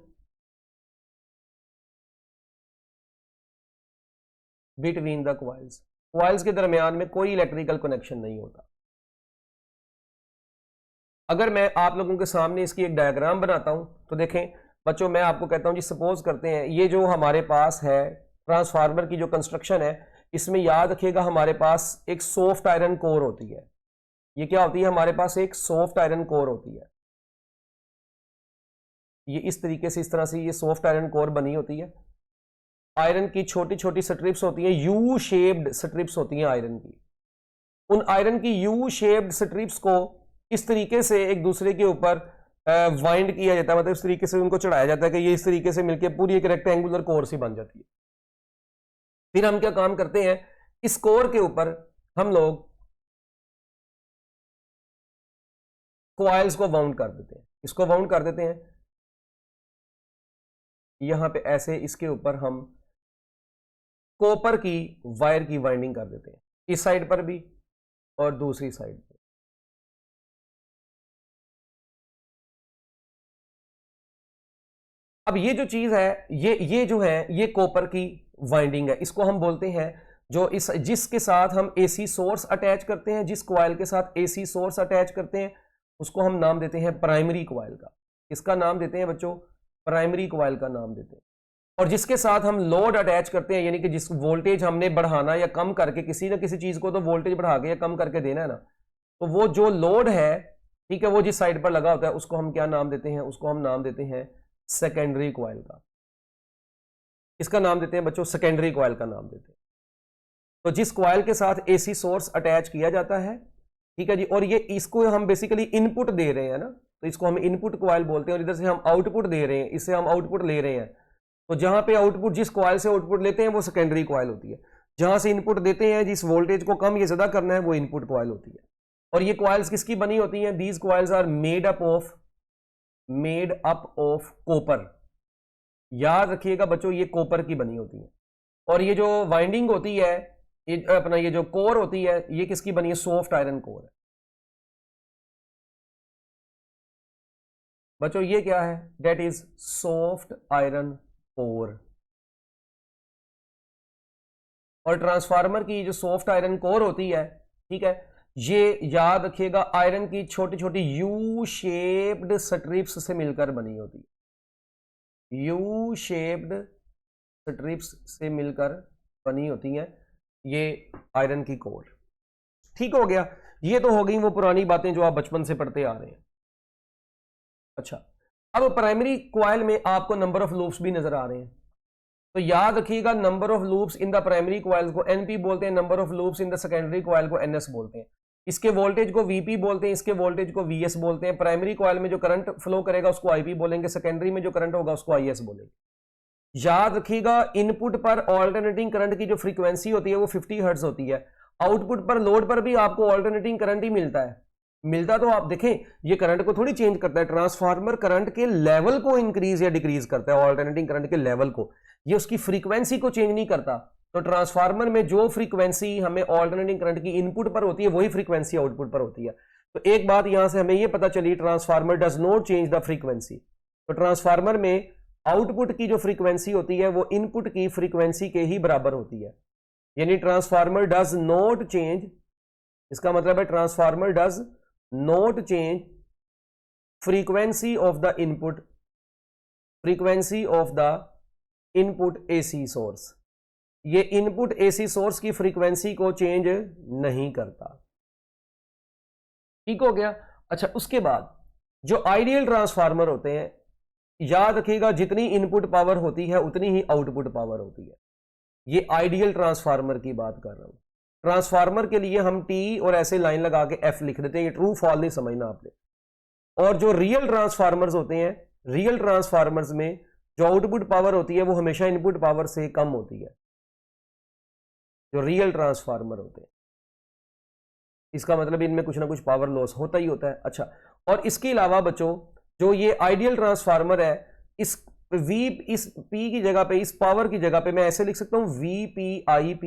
A: between the coils, coils के दरमियान में कोई इलेक्ट्रिकल कनेक्शन नहीं होता। अगर मैं आप लोगों के सामने इसकी एक डायग्राम बनाता हूं तो देखें बच्चों, मैं आपको कहता हूं जी, सपोज करते हैं ये जो हमारे पास है ट्रांसफार्मर की जो कंस्ट्रक्शन है, इसमें याद रखिएगा हमारे पास एक सॉफ्ट आयरन कोर होती है। ये क्या होती है? हमारे पास एक सॉफ्ट आयरन कोर होती है। ये इस तरीके से, इस तरह से ये सॉफ्ट आयरन कोर बनी होती है। आयरन की छोटी छोटी स्ट्रिप्स होती हैं, यू शेप्ड स्ट्रिप्स होती हैं आयरन की। उन आयरन की यू शेप्ड स्ट्रिप्स को इस तरीके से एक दूसरे के ऊपर वाइंड किया जाता है, मतलब इस तरीके से उनको चढ़ाया जाता है कि ये इस तरीके से मिलकर पूरी एक रेक्टेंगुलर कोर सी बन जाती है। फिर हम क्या काम करते हैं, इस कोर के ऊपर हम लोग कॉइल्स को वाउंड कर देते हैं। इसको वाउंड कर देते हैं यहां पे ऐसे, इसके ऊपर हम कॉपर की वायर की वाइंडिंग कर देते हैं, इस साइड पर भी और दूसरी साइड पर। अब ये जो चीज है, ये जो है ये कॉपर की वाइंडिंग है। इसको हम बोलते हैं जो जिसके साथ हम एसी सोर्स अटैच करते हैं, जिस कॉइल के साथ एसी सोर्स अटैच करते हैं उसको हम नाम देते हैं प्राइमरी कॉइल का। इसका नाम देते हैं बच्चों, प्राइमरी कॉइल का नाम देते हैं। और जिसके साथ हम लोड अटैच करते हैं, यानी कि जिस वोल्टेज हमने बढ़ाना या कम करके, किसी ना किसी चीज को तो वोल्टेज बढ़ा के या कम करके देना है ना, तो वो जो लोड है, ठीक है, वो जिस साइड पर लगा होता है उसको हम क्या नाम देते हैं? उसको हम नाम देते हैं सेकेंडरी कॉइल का। इसका नाम देते हैं बच्चों, सेकेंडरी कॉइल का नाम देते हैं। तो जिस कॉइल के साथ एसी सोर्स अटैच किया जाता है, ठीक है जी, और ये इसको हम बेसिकली इनपुट दे रहे हैं ना, तो इसको हम इनपुट कॉइल बोलते हैं, और इधर से हम आउटपुट दे रहे हैं, इससे हम आउटपुट ले रहे हैं। तो जहां पे आउटपुट, जिस कॉइल से आउटपुट लेते हैं वो सेकेंडरी कॉइल होती है, जहां से इनपुट देते हैं, जिस वोल्टेज को कम या ज्यादा करना है वो इनपुट कॉइल होती है। और ये कॉइल्स किसकी बनी होती हैं? These coils are made up of copper. याद रखिएगा बच्चों, ये कॉपर की बनी होती है। और ये जो वाइंडिंग होती है, ये अपना ये जो कोर होती है, ये किसकी बनी है? सॉफ्ट आयरन कोर है। बच्चों ये क्या है? That is soft iron core. और ट्रांसफार्मर की जो सॉफ्ट आयरन कोर होती है, ठीक है, ये याद रखिएगा आयरन की छोटी छोटी यू शेप्ड स्ट्रिप्स से मिलकर बनी होती है। यू शेप्ड स्ट्रिप्स से मिलकर बनी होती हैं ये आयरन की कोर। ठीक हो गया, ये तो हो गई वो पुरानी बातें जो आप बचपन से पढ़ते आ रहे हैं। अच्छा, अब प्राइमरी कॉइल में आपको नंबर ऑफ लूप्स भी नजर आ रहे हैं, तो याद रखिएगा number of loops in the primary coil को एनपी बोलते हैं, number of loops in the secondary coil को एनएस बोलते हैं। इसके वोल्टेज को वीपी बोलते हैं, इसके वोल्टेज को वीएस बोलते हैं। प्राइमरी कॉइल में जो करंट फ्लो करेगा उसको आईपी बोलेंगे, सेकेंडरी में जो करंट होगा उसको आईएस बोलेंगे। याद रखिएगा इनपुट पर ऑल्टरनेटिंग करंट की जो फ्रीक्वेंसी होती है वो 50 हर्ट्ज होती है। आउटपुट पर लोड पर भी आपको ऑल्टरनेटिंग करंट ही मिलता है। मिलता तो आप देखें ये करंट को थोड़ी चेंज करता है, ट्रांसफार्मर करंट के लेवल को इंक्रीज या डिक्रीज करता है, ऑल्टरनेटिंग करंट के लेवल को, ये उसकी फ्रीक्वेंसी को चेंज नहीं करता। तो ट्रांसफार्मर में जो फ्रीक्वेंसी हमें ऑल्टरनेटिंग करंट की इनपुट पर होती है वही फ्रीक्वेंसी आउटपुट पर होती है। तो एक बात यहां से हमें यह पता चली, transformer does not change the frequency. तो ट्रांसफार्मर में आउटपुट की जो फ्रीक्वेंसी होती है वो इनपुट की फ्रीक्वेंसी के ही बराबर होती है, यानी ट्रांसफार्मर डज नॉट चेंज, इसका मतलब है transformer does not change frequency of the input, frequency of the input AC source. ये इनपुट एसी सोर्स की फ्रीक्वेंसी को चेंज नहीं करता। ठीक हो गया। अच्छा, उसके बाद जो आइडियल ट्रांसफार्मर होते हैं, याद रखिएगा जितनी इनपुट पावर होती है उतनी ही आउटपुट पावर होती है। ये आइडियल ट्रांसफार्मर की बात कर रहा हूं। ट्रांसफार्मर के लिए हम टी और ऐसे लाइन लगा के एफ लिख देते हैं, ये ट्रू फॉल नहीं समझना आपने। और जो रियल ट्रांसफार्मर्स होते हैं, रियल ट्रांसफार्मर्स में जो आउटपुट पावर होती है वो हमेशा इनपुट पावर से कम होती है, जो रियल ट्रांसफार्मर होते हैं। इसका मतलब इनमें कुछ ना कुछ पावर लॉस होता ही होता है। अच्छा, और इसके अलावा बच्चों जो ये आइडियल ट्रांसफार्मर है, इस पी की जगह पे, इस पावर की जगह पे मैं ऐसे लिख सकता हूं VPIP,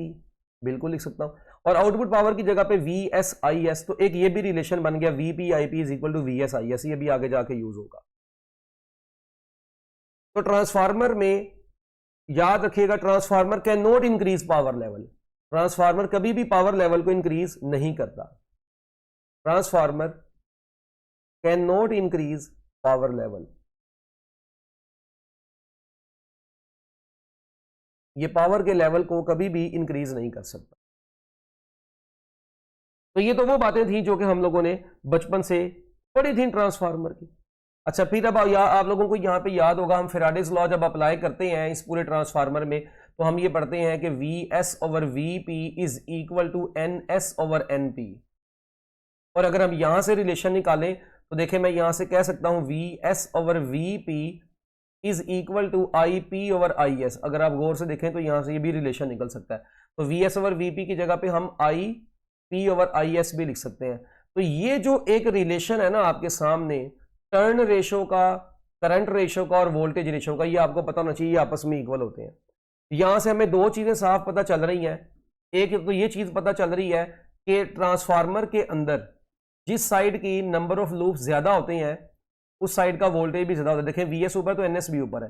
A: बिल्कुल लिख सकता हूं। और आउटपुट पावर की जगह पे VSIS, तो एक ये भी रिलेशन बन गया, VPIP is equal to VSIS, ये भी आगे जाके यूज होगा। तो ट्रांसफार्मर में याद रखिएगा transformer can not increase power level, transformer कभी भी पावर लेवल को इंक्रीज नहीं करता। Transformer can not increase power level, ये पावर के लेवल को कभी भी इंक्रीज नहीं कर सकता। तो ये तो वो बातें थी जो कि हम लोगों ने बचपन से पढ़ी थी ट्रांसफार्मर की। अच्छा, फिर अब आप लोगों को यहां पे याद होगा, हम फेराडेज लॉ जब अप्लाई करते हैं इस पूरे ट्रांसफार्मर में, तो हम ये पढ़ते हैं कि VS/VP is equal to NS/NP। और अगर हम यहां से रिलेशन निकालें तो देखें, मैं यहां से कह सकता हूं VS/VP is equal to IP/IS। अगर आप गौर से देखें तो यहां से ये भी रिलेशन निकल सकता है। तो VS/VP की जगह पे हम IP/IS भी लिख सकते हैं। तो ये जो एक रिलेशन है ना आपके सामने, टर्न रेशो का, करंट रेशो का और वोल्टेज रेशो का, ये आपको पता होना चाहिए, ये आपस में इक्वल होते हैं। यहां से हमें दो चीजें साफ पता चल रही हैं। एक तो ये चीज पता चल रही है कि ट्रांसफार्मर के अंदर जिस साइड की नंबर ऑफ लूप्स ज्यादा होते हैं उस साइड का वोल्टेज भी ज्यादा होता है। देखें VS ऊपर तो NS भी ऊपर है,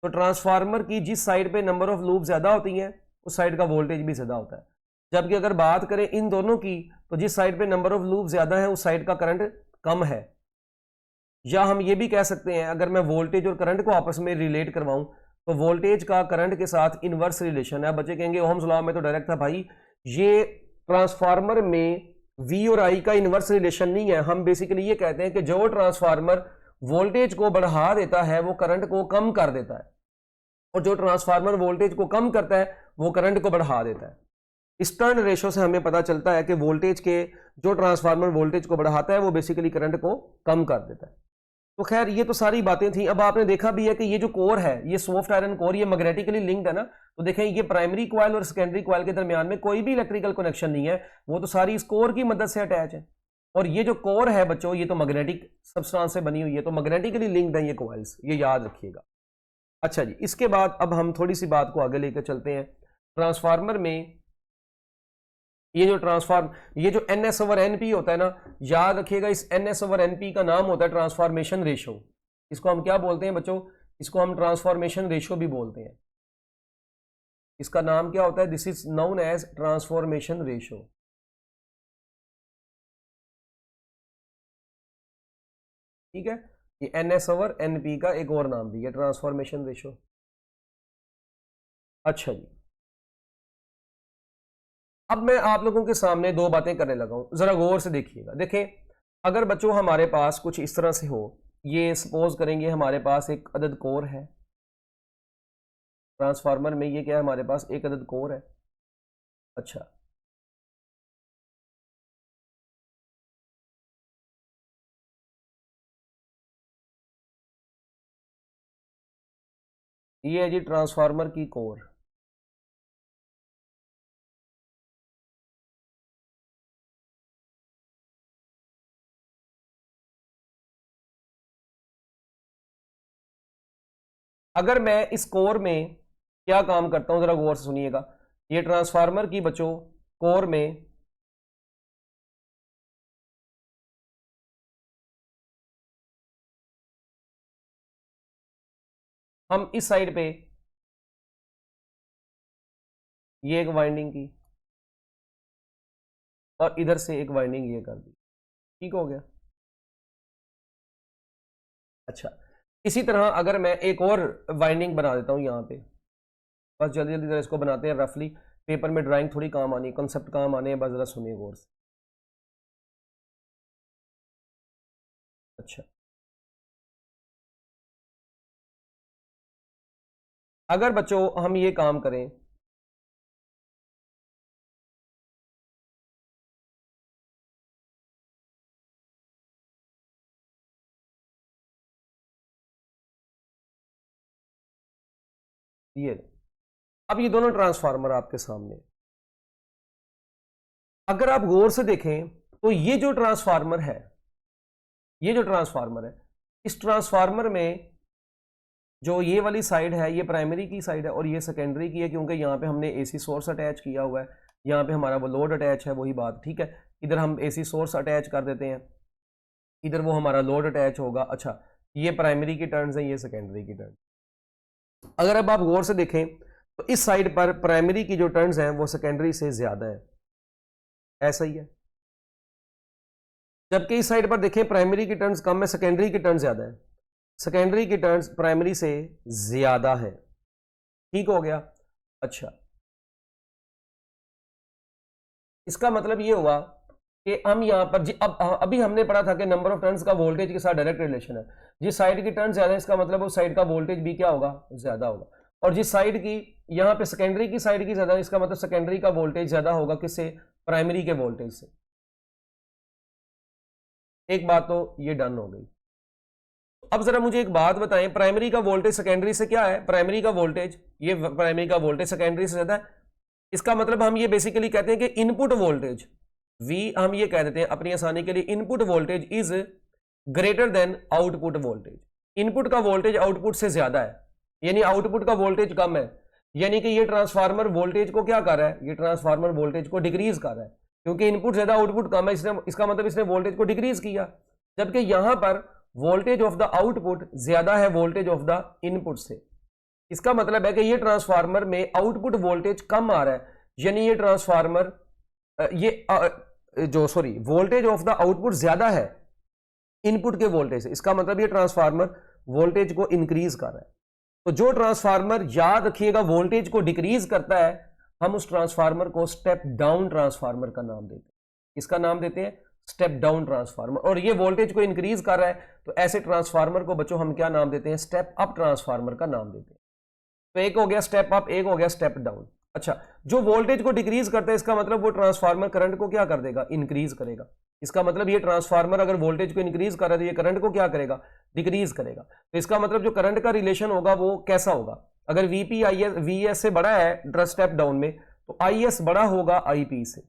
A: तो ट्रांसफार्मर की जिस साइड पे नंबर ऑफ लूप ज्यादा होती हैं उस साइड का वोल्टेज भी ज्यादा होता है। जबकि अगर बात करें इन दोनों की, तो जिस साइड पे नंबर ऑफ लूप ज्यादा है उस साइड का करंट कम है। या हम ये भी कह सकते हैं, अगर मैं वोल्टेज और करंट को आपस में रिलेट करवाऊं तो वोल्टेज का करंट के साथ इनवर्स रिलेशन है। बच्चे कहेंगे ओहम्स लॉ में तो डायरेक्ट था भाई, ये ट्रांसफार्मर में V और I का इनवर्स रिलेशन नहीं है। हम बेसिकली ये कहते हैं कि जो ट्रांसफार्मर वोल्टेज को बढ़ा देता है वो करंट को कम कर देता है, और जो ट्रांसफार्मर वोल्टेज को कम करता है वो करंट को बढ़ा देता है। इस टर्न रेशो से हमें पता चलता है कि वोल्टेज के जो ट्रांसफार्मर वोल्टेज को बढ़ाता है वो बेसिकली करंट को कम कर देता है। तो खैर ये तो सारी बातें थी। अब आपने देखा भी है कि ये जो कोर है, ये सॉफ्ट आयरन कोर, ये मैग्नेटिकली लिंक्ड है ना। तो देखें ये प्राइमरी कॉइल और सेकेंडरी कॉइल के दरमियान में कोई भी इलेक्ट्रिकल कनेक्शन नहीं है, वो तो सारी इस कोर की मदद से अटैच है। और ये जो कोर है बच्चों, ये तो मैग्नेटिक सब्सटेंस से बनी हुई है, तो मैग्नेटिकली लिंक्ड है ये कॉइल्स, ये याद रखिएगा। अच्छा जी, इसके बाद अब हम थोड़ी सी बात को आगे लेकर चलते हैं। ट्रांसफार्मर में ये जो NS/NP होता है ना, याद रखिएगा इस NS/NP का नाम होता है ट्रांसफॉर्मेशन रेशो। इसको हम क्या बोलते हैं बच्चों? इसको हम ट्रांसफॉर्मेशन रेशो भी बोलते हैं। इसका नाम क्या होता है? This is known as transformation ratio. ठीक है, ये NS/NP का एक और नाम भी है, ट्रांसफॉर्मेशन रेशो। अच्छा जी, अब मैं आप लोगों के सामने दो बातें करने लगा हूं, जरा गौर से देखिएगा। देखें, अगर बच्चों हमारे पास कुछ इस तरह से हो, ये सपोज करेंगे हमारे पास एक अदद कोर है ट्रांसफार्मर में, ये क्या है हमारे पास? एक अदद कोर है। अच्छा, ये है जी ट्रांसफार्मर की कोर। अगर मैं इस कोर में क्या काम करता हूं, जरा गौर से सुनिएगा। ये ट्रांसफार्मर की बच्चों कोर में हम इस साइड पे ये एक वाइंडिंग की और इधर से एक वाइंडिंग ये कर दी, ठीक हो गया। अच्छा, इसी तरह अगर मैं एक और वाइंडिंग बना देता हूं यहां पे, बस जल्दी जल्दी जरा इसको बनाते हैं रफली, पेपर में ड्राइंग थोड़ी काम आनी है, कंसेप्ट काम आने हैं, बस जरा सुनिए गौर से। अच्छा, अगर बच्चों हम ये काम करें, ये अब ये दोनों ट्रांसफार्मर आपके सामने, अगर आप गौर से देखें तो ये जो ट्रांसफार्मर है, ये जो ट्रांसफार्मर है, इस ट्रांसफार्मर में जो ये वाली साइड है ये प्राइमरी की साइड है और ये सेकेंडरी की है, क्योंकि यहाँ पे हमने एसी सोर्स अटैच किया हुआ है, यहाँ पे हमारा वो लोड अटैच है, वही बात। ठीक है, इधर हम एसी सोर्स अटैच कर देते हैं, इधर वो हमारा लोड अटैच होगा। अच्छा, ये प्राइमरी की टर्न्स हैं, ये सेकेंडरी की टर्न। अगर अब आप गौर से देखें तो इस साइड पर प्राइमरी की जो टर्न्स हैं वो सेकेंडरी से ज्यादा है, ऐसा ही है। जबकि इस साइड पर देखें प्राइमरी की टर्न्स कम है, सेकेंडरी की टर्न ज्यादा है, सेकेंडरी की टर्न्स प्राइमरी से ज्यादा है। ठीक हो गया। अच्छा, इसका मतलब ये हुआ कि हम यहां पर अब अभी हमने पढ़ा था कि नंबर ऑफ टर्न्स का वोल्टेज के साथ डायरेक्ट रिलेशन है। जिस साइड की टर्न ज्यादा है इसका मतलब उस साइड का वोल्टेज भी क्या होगा? ज्यादा होगा। और जिस साइड की यहाँ पे सेकेंडरी की साइड की ज्यादा है, इसका मतलब सेकेंडरी का वोल्टेज ज्यादा होगा किससे? प्राइमरी के वोल्टेज से। एक बात तो ये डन हो गई। अब जरा मुझे एक बात बताएं, प्राइमरी का वोल्टेज सेकेंडरी से क्या है? प्राइमरी का वोल्टेज, ये प्राइमरी का वोल्टेज सेकेंडरी से ज्यादा है। इसका मतलब हम ये बेसिकली कहते हैं कि इनपुट वोल्टेज V, हम ये कह देते हैं अपनी आसानी के लिए, input voltage is greater than output voltage. Input का वोल्टेज आउटपुट से ज्यादा है, यानी आउटपुट का वोल्टेज कम है, यानी कि ये ट्रांसफार्मर वोल्टेज को क्या कर रहा है? ये ट्रांसफार्मर वोल्टेज को डिक्रीज कर रहा है, क्योंकि इनपुट ज्यादा आउटपुट कम है, इसका मतलब इसने वोल्टेज को डिक्रीज किया। जबकि यहां पर वोल्टेज ऑफ द आउटपुट ज्यादा है वोल्टेज ऑफ द इनपुट से। इसका मतलब है कि ये ट्रांसफार्मर में आउटपुट वोल्टेज कम आ रहा है, यानी ये transformer voltage of the output ज्यादा है इनपुट के वोल्टेज से। इसका मतलब ये ट्रांसफार्मर वोल्टेज को इंक्रीज कर रहा है। तो जो ट्रांसफार्मर, याद रखिएगा, वोल्टेज को डिक्रीज करता है, हम उस ट्रांसफार्मर को स्टेप डाउन ट्रांसफार्मर का नाम देते हैं। इसका नाम देते हैं स्टेप डाउन ट्रांसफार्मर। और ये वोल्टेज को इंक्रीज कर रहा है, तो ऐसे ट्रांसफार्मर को बच्चों हम क्या नाम देते हैं? स्टेप अप ट्रांसफार्मर का नाम देते हैं। तो एक हो गया स्टेप अप, एक हो गया स्टेप डाउन। अच्छा, जो वोल्टेज को डिक्रीज करता है इसका मतलब वो ट्रांसफार्मर करंट को क्या कर देगा, इंक्रीज करेगा। इसका मतलब ये ट्रांसफार्मर अगर वोल्टेज को इंक्रीज कर रहा है तो ये करंट को क्या करेगा, डिक्रीज करेगा। तो इसका मतलब जो करंट का रिलेशन होगा वो कैसा होगा, अगर VP I S V S से बड़ा है स्टेप डाउन में तो आई एस बड़ा होगा आईपी से।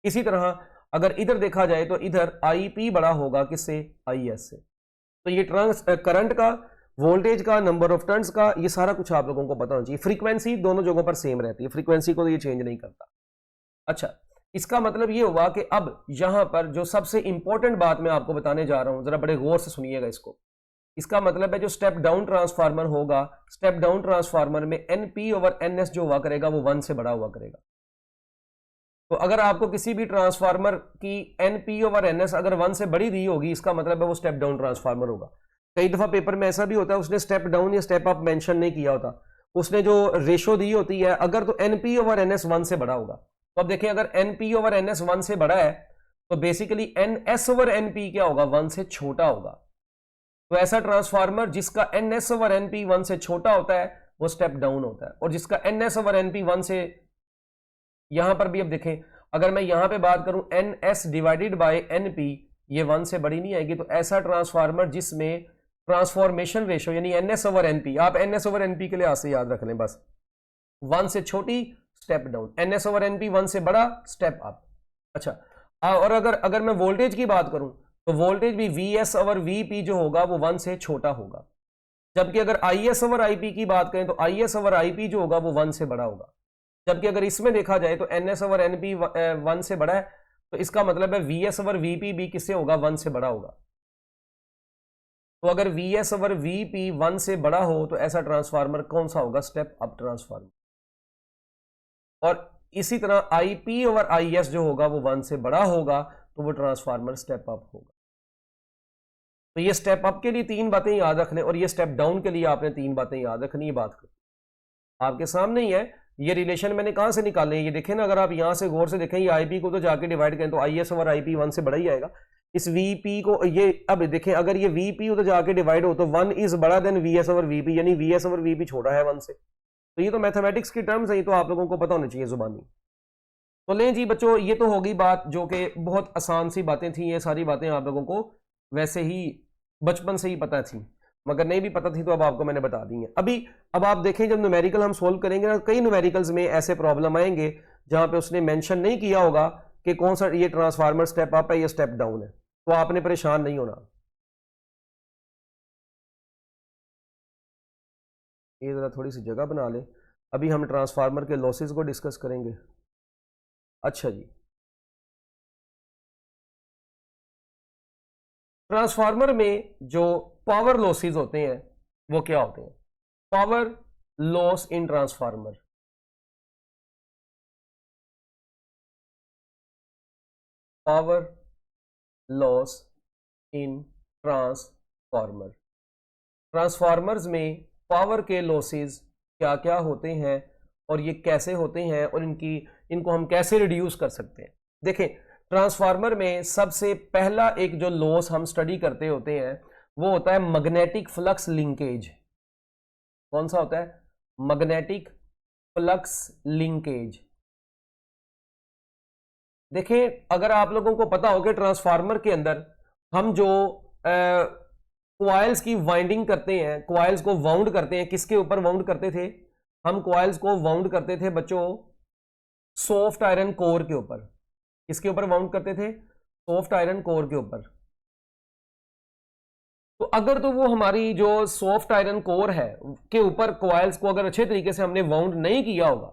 A: इसी तरह अगर इधर देखा जाए तो इधर आईपी बड़ा होगा किससे, आई एस से। तो ये करंट का, वोल्टेज का, नंबर ऑफ टर्न्स का, ये सारा कुछ आप लोगों को पता होना चाहिए। फ्रीक्वेंसी दोनों जगहों पर सेम रहती है, फ्रीक्वेंसी को तो ये चेंज नहीं करता। अच्छा, इसका मतलब ये हुआ कि अब यहां पर जो सबसे इंपॉर्टेंट बात मैं आपको बताने जा रहा हूं, जरा बड़े गौर से सुनिएगा इसको। इसका मतलब है जो स्टेप डाउन ट्रांसफार्मर होगा, स्टेप डाउन ट्रांसफार्मर में एनपी ओवर एनएस जो हुआ करेगा वो 1 से बड़ा हुआ करेगा। तो अगर आपको किसी भी ट्रांसफार्मर की एनपी ओवर एनएस अगर 1 से बड़ी दी होगी, इसका मतलब है वो स्टेप डाउन ट्रांसफार्मर होगा। कई दफा पेपर में ऐसा भी होता है उसने स्टेप डाउन या स्टेप अप मेंशन नहीं किया होता, उसने जो रेशो दी होती है अगर तो एनपी ओवर एनएस 1 से बड़ा होगा। तो अब देखें अगर एनपी ओवर एनएस 1 से बड़ा है तो बेसिकली एनएस ओवर एनपी क्या होगा, 1 से छोटा होगा। तो ऐसा ट्रांसफार्मर जिसका एनएस ओवर एनपी 1 से छोटा होता है वो स्टेप डाउन होता है, और जिसका एनएस ओवर एनपी 1 से, यहां पर भी अब देखें अगर मैं यहां पे बात करूं N S divided by N P, ये 1 से बड़ी नहीं आएगी। तो ऐसा ट्रांसफार्मर जिसमें ट्रांसफॉर्मेशन रेशो यानी N S over N P, आप N S over N P के लिए से याद रख लें बस, 1 से छोटी step down, N S over N P 1 से बड़ा स्टेप अप। अच्छा, और अगर मैं वोल्टेज की बात करूं तो वोल्टेज भी we S over V P जो होगा वो 1 से छोटा होगा। जबकि अगर I S over I P की बात करें तो I S over I P जो होगा वो 1 से बड़ा होगा। जबकि अगर इसमें देखा जाए तो N S over N P 1 से बड़ा है, तो इसका मतलब है V S over V P भी किससे होगा, 1 से बड़ा होगा। तो अगर V S over V P 1 से बड़ा हो तो ऐसा ट्रांसफार्मर कौन सा होगा, स्टेप अप ट्रांसफार्मर। और इसी तरह I P over I S जो होगा वो 1 से बड़ा होगा तो वो ट्रांसफार्मर स्टेप अप होगा। तो ये स्टेप अप के लिए 3 बातें याद रखने, और ये स्टेप डाउन के लिए आपने 3 बातें याद रखनी। ये बात आपके सामने ही है, ये रिलेशन मैंने कहां से निकाले हैं, ये देखें ना, अगर आप यहां से गौर से देखें ये आईपी को तो जाके डिवाइड करें तो आईएस ओवर आईपी 1 से बड़ा ही आएगा। इस वीपी को ये अब देखें अगर ये वीपी तो जाके डिवाइड हो तो 1 इज बड़ा देन वीएस ओवर वीपी, यानी वीएस ओवर वीपी छोटा है 1 से। तो ये तो मैथमेटिक्स की टर्म्स है, ये तो आप लोगों को पता होना चाहिए जुबानी। तो लें जी बच्चों, ये तो होगी बात जो कि बहुत आसान सी बातें थी, ये सारी बातें आप लोगों को वैसे ही बचपन से ही पता थी, मगर नहीं भी पता थी तो अब आपको मैंने बता दी है। अब आप देखें जब न्यूमेरिकल हम सोल्व करेंगे ना, कई न्यूमेरिकल्स में ऐसे प्रॉब्लम आएंगे जहां पे उसने मेंशन नहीं किया होगा कि कौन सा ये ट्रांसफार्मर स्टेप अप है या स्टेप डाउन है, तो आपने परेशान नहीं होना। ये जरा थोड़ी सी जगह बना ले, अभी हम ट्रांसफार्मर के लॉसेस को डिस्कस करेंगे। अच्छा जी, ट्रांसफार्मर में जो पावर लॉसेस होते हैं वो क्या होते हैं, power loss in transformer. Power loss in transformer, transformers में पावर के लॉसेस क्या क्या होते हैं और ये कैसे होते हैं और इनको हम कैसे रिड्यूस कर सकते हैं। देखें, ट्रांसफार्मर में सबसे पहला एक जो लॉस हम स्टडी करते होते हैं वो होता है मैग्नेटिक फ्लक्स लिंकेज। कौन सा होता है, मैग्नेटिक फ्लक्स लिंकेज। देखें, अगर आप लोगों को पता हो कि ट्रांसफार्मर के अंदर हम जो कॉइल्स की वाइंडिंग करते हैं, कॉइल्स को वाउंड करते हैं, किसके ऊपर वाउंड करते थे, हम कॉइल्स को वाउंड करते थे बच्चों सॉफ्ट आयरन कोर के ऊपर। किसके ऊपर वाउंड करते थे, सॉफ्ट आयरन कोर के ऊपर। तो अगर तो वो हमारी जो सॉफ्ट आयरन कोर है के ऊपर कॉइल्स को अगर अच्छे तरीके से हमने वाउंड नहीं किया होगा,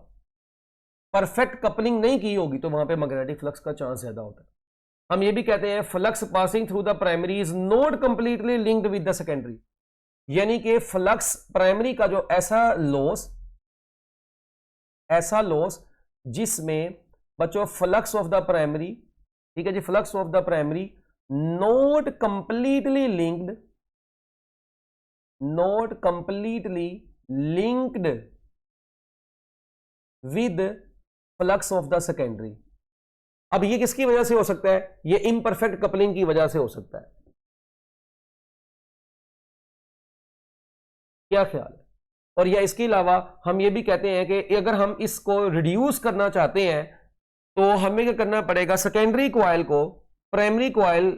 A: परफेक्ट कपलिंग नहीं की होगी, तो वहां पे मैग्नेटिक फ्लक्स का चांस ज्यादा होता है। हम ये भी कहते हैं flux passing through the primary is not completely linked with the secondary, यानी कि फ्लक्स प्राइमरी का जो ऐसा लॉस जिसमें बच्चों फ्लक्स ऑफ द प्राइमरी, ठीक है जी, flux of the primary not completely linked with flux of the secondary. अब ये किसकी वजह से हो सकता है, ये इम्परफेक्ट कपलिंग की वजह से हो सकता है। क्या ख्याल है, और या इसके अलावा हम ये भी कहते हैं कि अगर हम इसको रिड्यूस करना चाहते हैं तो हमें क्या करना पड़ेगा, सेकेंडरी कॉइल को primary coil,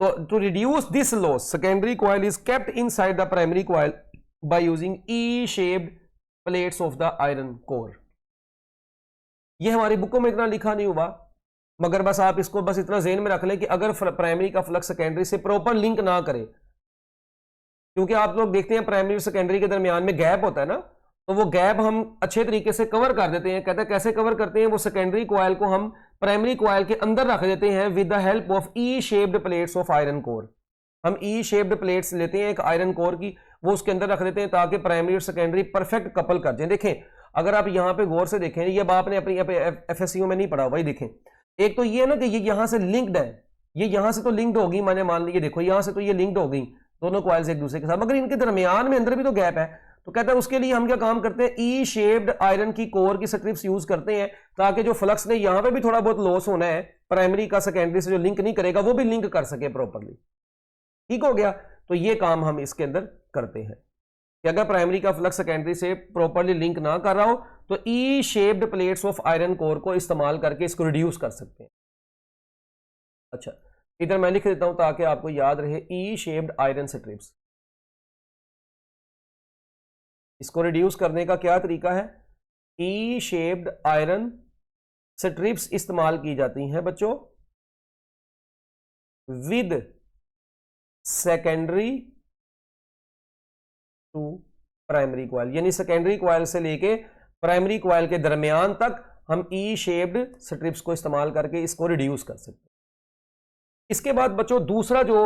A: to reduce this loss secondary coil is kept inside the primary coil by using E-shaped plates of the iron core। ये हमारी बुकों में इतना लिखा नहीं हुआ, मगर बस आप इसको बस इतना ज़हन में रख लें कि अगर प्राइमरी का फ्लक्स सेकेंडरी से प्रॉपर लिंक ना करे, क्योंकि आप लोग देखते हैं प्राइमरी और सेकेंडरी के दरमियान में गैप होता है ना, तो वो गैप हम अच्छे तरीके से कवर कर देते हैं। कहते हैं कैसे कवर करते हैं, वो सेकेंडरी कॉइल को हम प्राइमरी कॉइल के अंदर रख देते हैं with the help of E shaped plates of iron core. हम ई शेप्ड प्लेट्स लेते हैं एक आयरन कोर की, वो उसके अंदर रख देते हैं ताकि प्राइमरी और सेकेंडरी परफेक्ट कपल कर जाए। देखें अगर आप यहाँ पे गौर से देखें, ये आपने अपनी एफएससीओ में नहीं पढ़ा, वही देखें। एक तो ये है ना कि ये यहाँ से लिंक्ड है, ये यहाँ से तो लिंक्ड होगी, मैंने मान लिया, देखो यहाँ से तो ये लिंक्ड हो गई दोनों कॉइल्स एक दूसरे के साथ, मगर इनके दरमियान में अंदर भी तो गैप है। तो कहता है उसके लिए हम क्या काम करते हैं, ई शेप्ड आयरन की कोर की स्ट्रिप्स यूज करते हैं ताकि जो फ्लक्स ने यहां पे भी थोड़ा बहुत लॉस होना है प्राइमरी का सेकेंडरी से जो लिंक नहीं करेगा वो भी लिंक कर सके प्रॉपरली। ठीक हो गया। तो ये काम हम इसके अंदर करते हैं कि अगर प्राइमरी का फ्लक्स सेकेंडरी से प्रॉपरली लिंक ना कर रहा हो तो E shaped plates of iron core को इस्तेमाल करके इसको रिड्यूस कर सकते हैं। अच्छा इधर मैं लिख देता हूं ताकि आपको याद रहे, ई शेप्ड आयरन स्ट्रिप्स। इसको रिड्यूस करने का क्या तरीका है, ई शेप्ड आयरन स्ट्रिप्स इस्तेमाल की जाती हैं बच्चों with secondary to primary coil, यानी सेकेंडरी कॉइल से लेके प्राइमरी कॉइल के दरमियान तक हम ई शेप्ड स्ट्रिप्स को इस्तेमाल करके इसको रिड्यूस कर सकते हैं। इसके बाद बच्चों दूसरा जो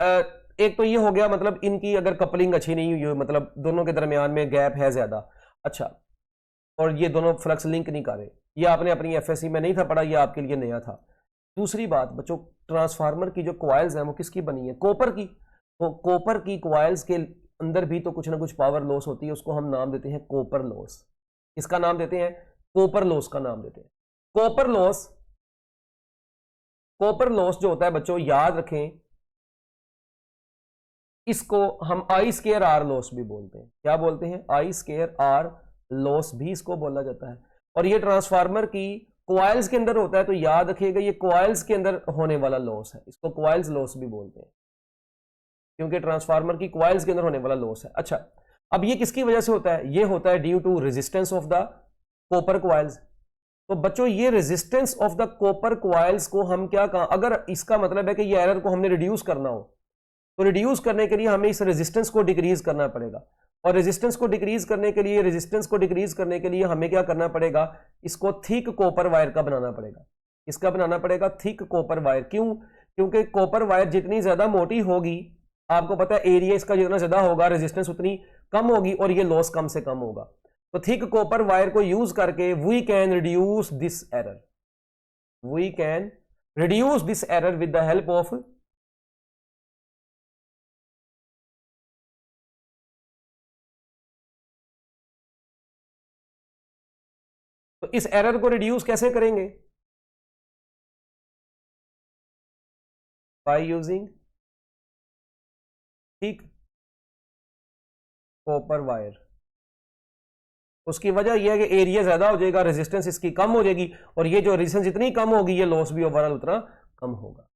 A: एक तो ये हो गया, मतलब इनकी अगर कपलिंग अच्छी नहीं हुई, मतलब दोनों के दरमियान में गैप है ज्यादा, अच्छा, और ये दोनों फ्लक्स लिंक नहीं कर रहे, ये आपने अपनी एफएससी में नहीं था पढ़ा, ये आपके लिए नया था। दूसरी बात बच्चों, ट्रांसफार्मर की जो कॉइल्स हैं वो किसकी बनी है, कॉपर की। तो कॉपर की कॉइल्स के अंदर भी तो कुछ ना कुछ पावर लॉस होती है, उसको हम नाम देते हैं कॉपर लॉस। इसका नाम देते हैं कॉपर लॉस का नाम देते हैं। कॉपर लॉस, कॉपर लॉस जो होता है बच्चों याद रखें, इसको हम आई स्केयर आर लॉस भी बोलते हैं। क्या बोलते हैं, आई स्केयर आर लॉस भी इसको बोला जाता है। और ये ट्रांसफार्मर की कॉइल्स के अंदर होता है, तो याद रखिएगा ये कॉइल्स के अंदर होने वाला लॉस है, इसको कॉइल्स लॉस भी बोलते हैं क्योंकि ट्रांसफार्मर की कॉइल्स के अंदर होने वाला लॉस है। अच्छा अब ये किसकी वजह से होता है, ये होता है due to resistance of the copper coils. तो बच्चों ये resistance of the copper coils को हम क्या कहा, अगर इसका मतलब है कि ये एरर को हमने रिड्यूस करना हो तो रिड्यूस करने के लिए हमें इस रेजिस्टेंस को डिक्रीज करना पड़ेगा, और रेजिस्टेंस को डिक्रीज करने के लिए हमें क्या करना पड़ेगा, इसको थिक कॉपर वायर का बनाना पड़ेगा। इसका बनाना पड़ेगा थिक कॉपर वायर। क्यों, क्योंकि कॉपर वायर जितनी ज्यादा मोटी होगी, आपको पता है एरिया इसका जितना ज्यादा होगा रेजिस्टेंस उतनी कम होगी और ये लॉस कम से कम होगा। तो थिक कॉपर वायर को यूज करके we can reduce this error, we can reduce this error with the help of तो इस एरर को रिड्यूस कैसे करेंगे, by using thick copper wire. उसकी वजह यह है कि एरिया ज्यादा हो जाएगा, रेजिस्टेंस इसकी कम हो जाएगी, और ये जो रेजिस्टेंस जितनी कम होगी ये लॉस भी ओवरऑल उतना कम होगा।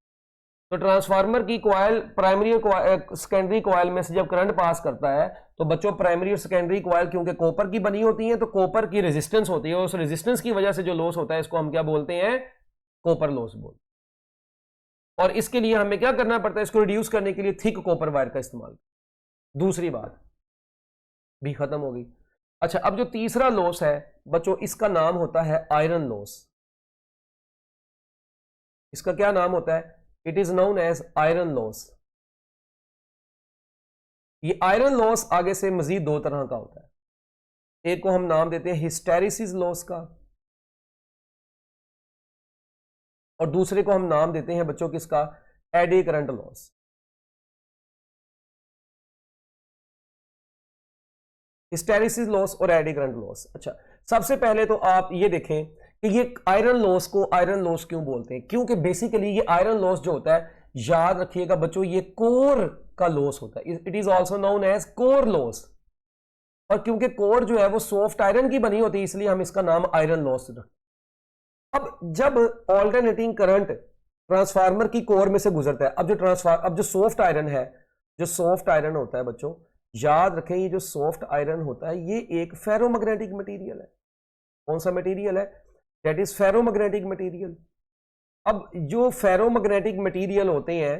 A: तो ट्रांसफार्मर की कॉइल प्राइमरी और सेकेंडरी कॉइल में से जब करंट पास करता है तो बच्चों प्राइमरी और सेकेंडरी कॉइल क्योंकि कॉपर की बनी होती है तो कॉपर की रेजिस्टेंस होती है, उस रेजिस्टेंस की वजह से जो लॉस होता है इसको हम क्या बोलते हैं, कॉपर लॉस बोलते हैं। और इसके लिए हमें क्या करना पड़ता है, इसको रिड्यूस करने के लिए थिक कॉपर वायर का इस्तेमाल। दूसरी बात भी खत्म हो गई। अच्छा अब जो तीसरा लॉस है बच्चों, इसका नाम होता है आयरन लॉस। इसका क्या नाम होता है, it is known as iron loss. ये आयरन लॉस आगे से मजीद दो तरह का होता है, एक को हम नाम देते हैं हिस्टेरिसिस लॉस का, और दूसरे को हम नाम देते हैं बच्चों किसका, AD current loss. Hysteresis loss और एडी करंट लॉस। अच्छा सबसे पहले तो आप ये देखें कि ये आयरन लॉस को आयरन लॉस क्यों बोलते हैं, क्योंकि बेसिकली ये आयरन लॉस जो होता है, याद रखिएगा बच्चों, ये कोर का लॉस होता है। It is also known as core loss. और क्योंकि कोर जो है वो सॉफ्ट आयरन की बनी होती है इसलिए हम इसका नाम आयरन लॉस रखते हैं। अब जब ऑल्टरनेटिंग करंट ट्रांसफार्मर की कोर में से गुजरता है, अब जो सॉफ्ट आयरन है, जो सॉफ्ट आयरन होता है बच्चों, याद रखें ये जो सॉफ्ट आयरन होता है ये एक फेरोमैग्नेटिक मटेरियल है। कौन सा मटेरियल है? That is ferromagnetic material. अब जो फेरोमैग्नेटिक मटेरियल होते हैं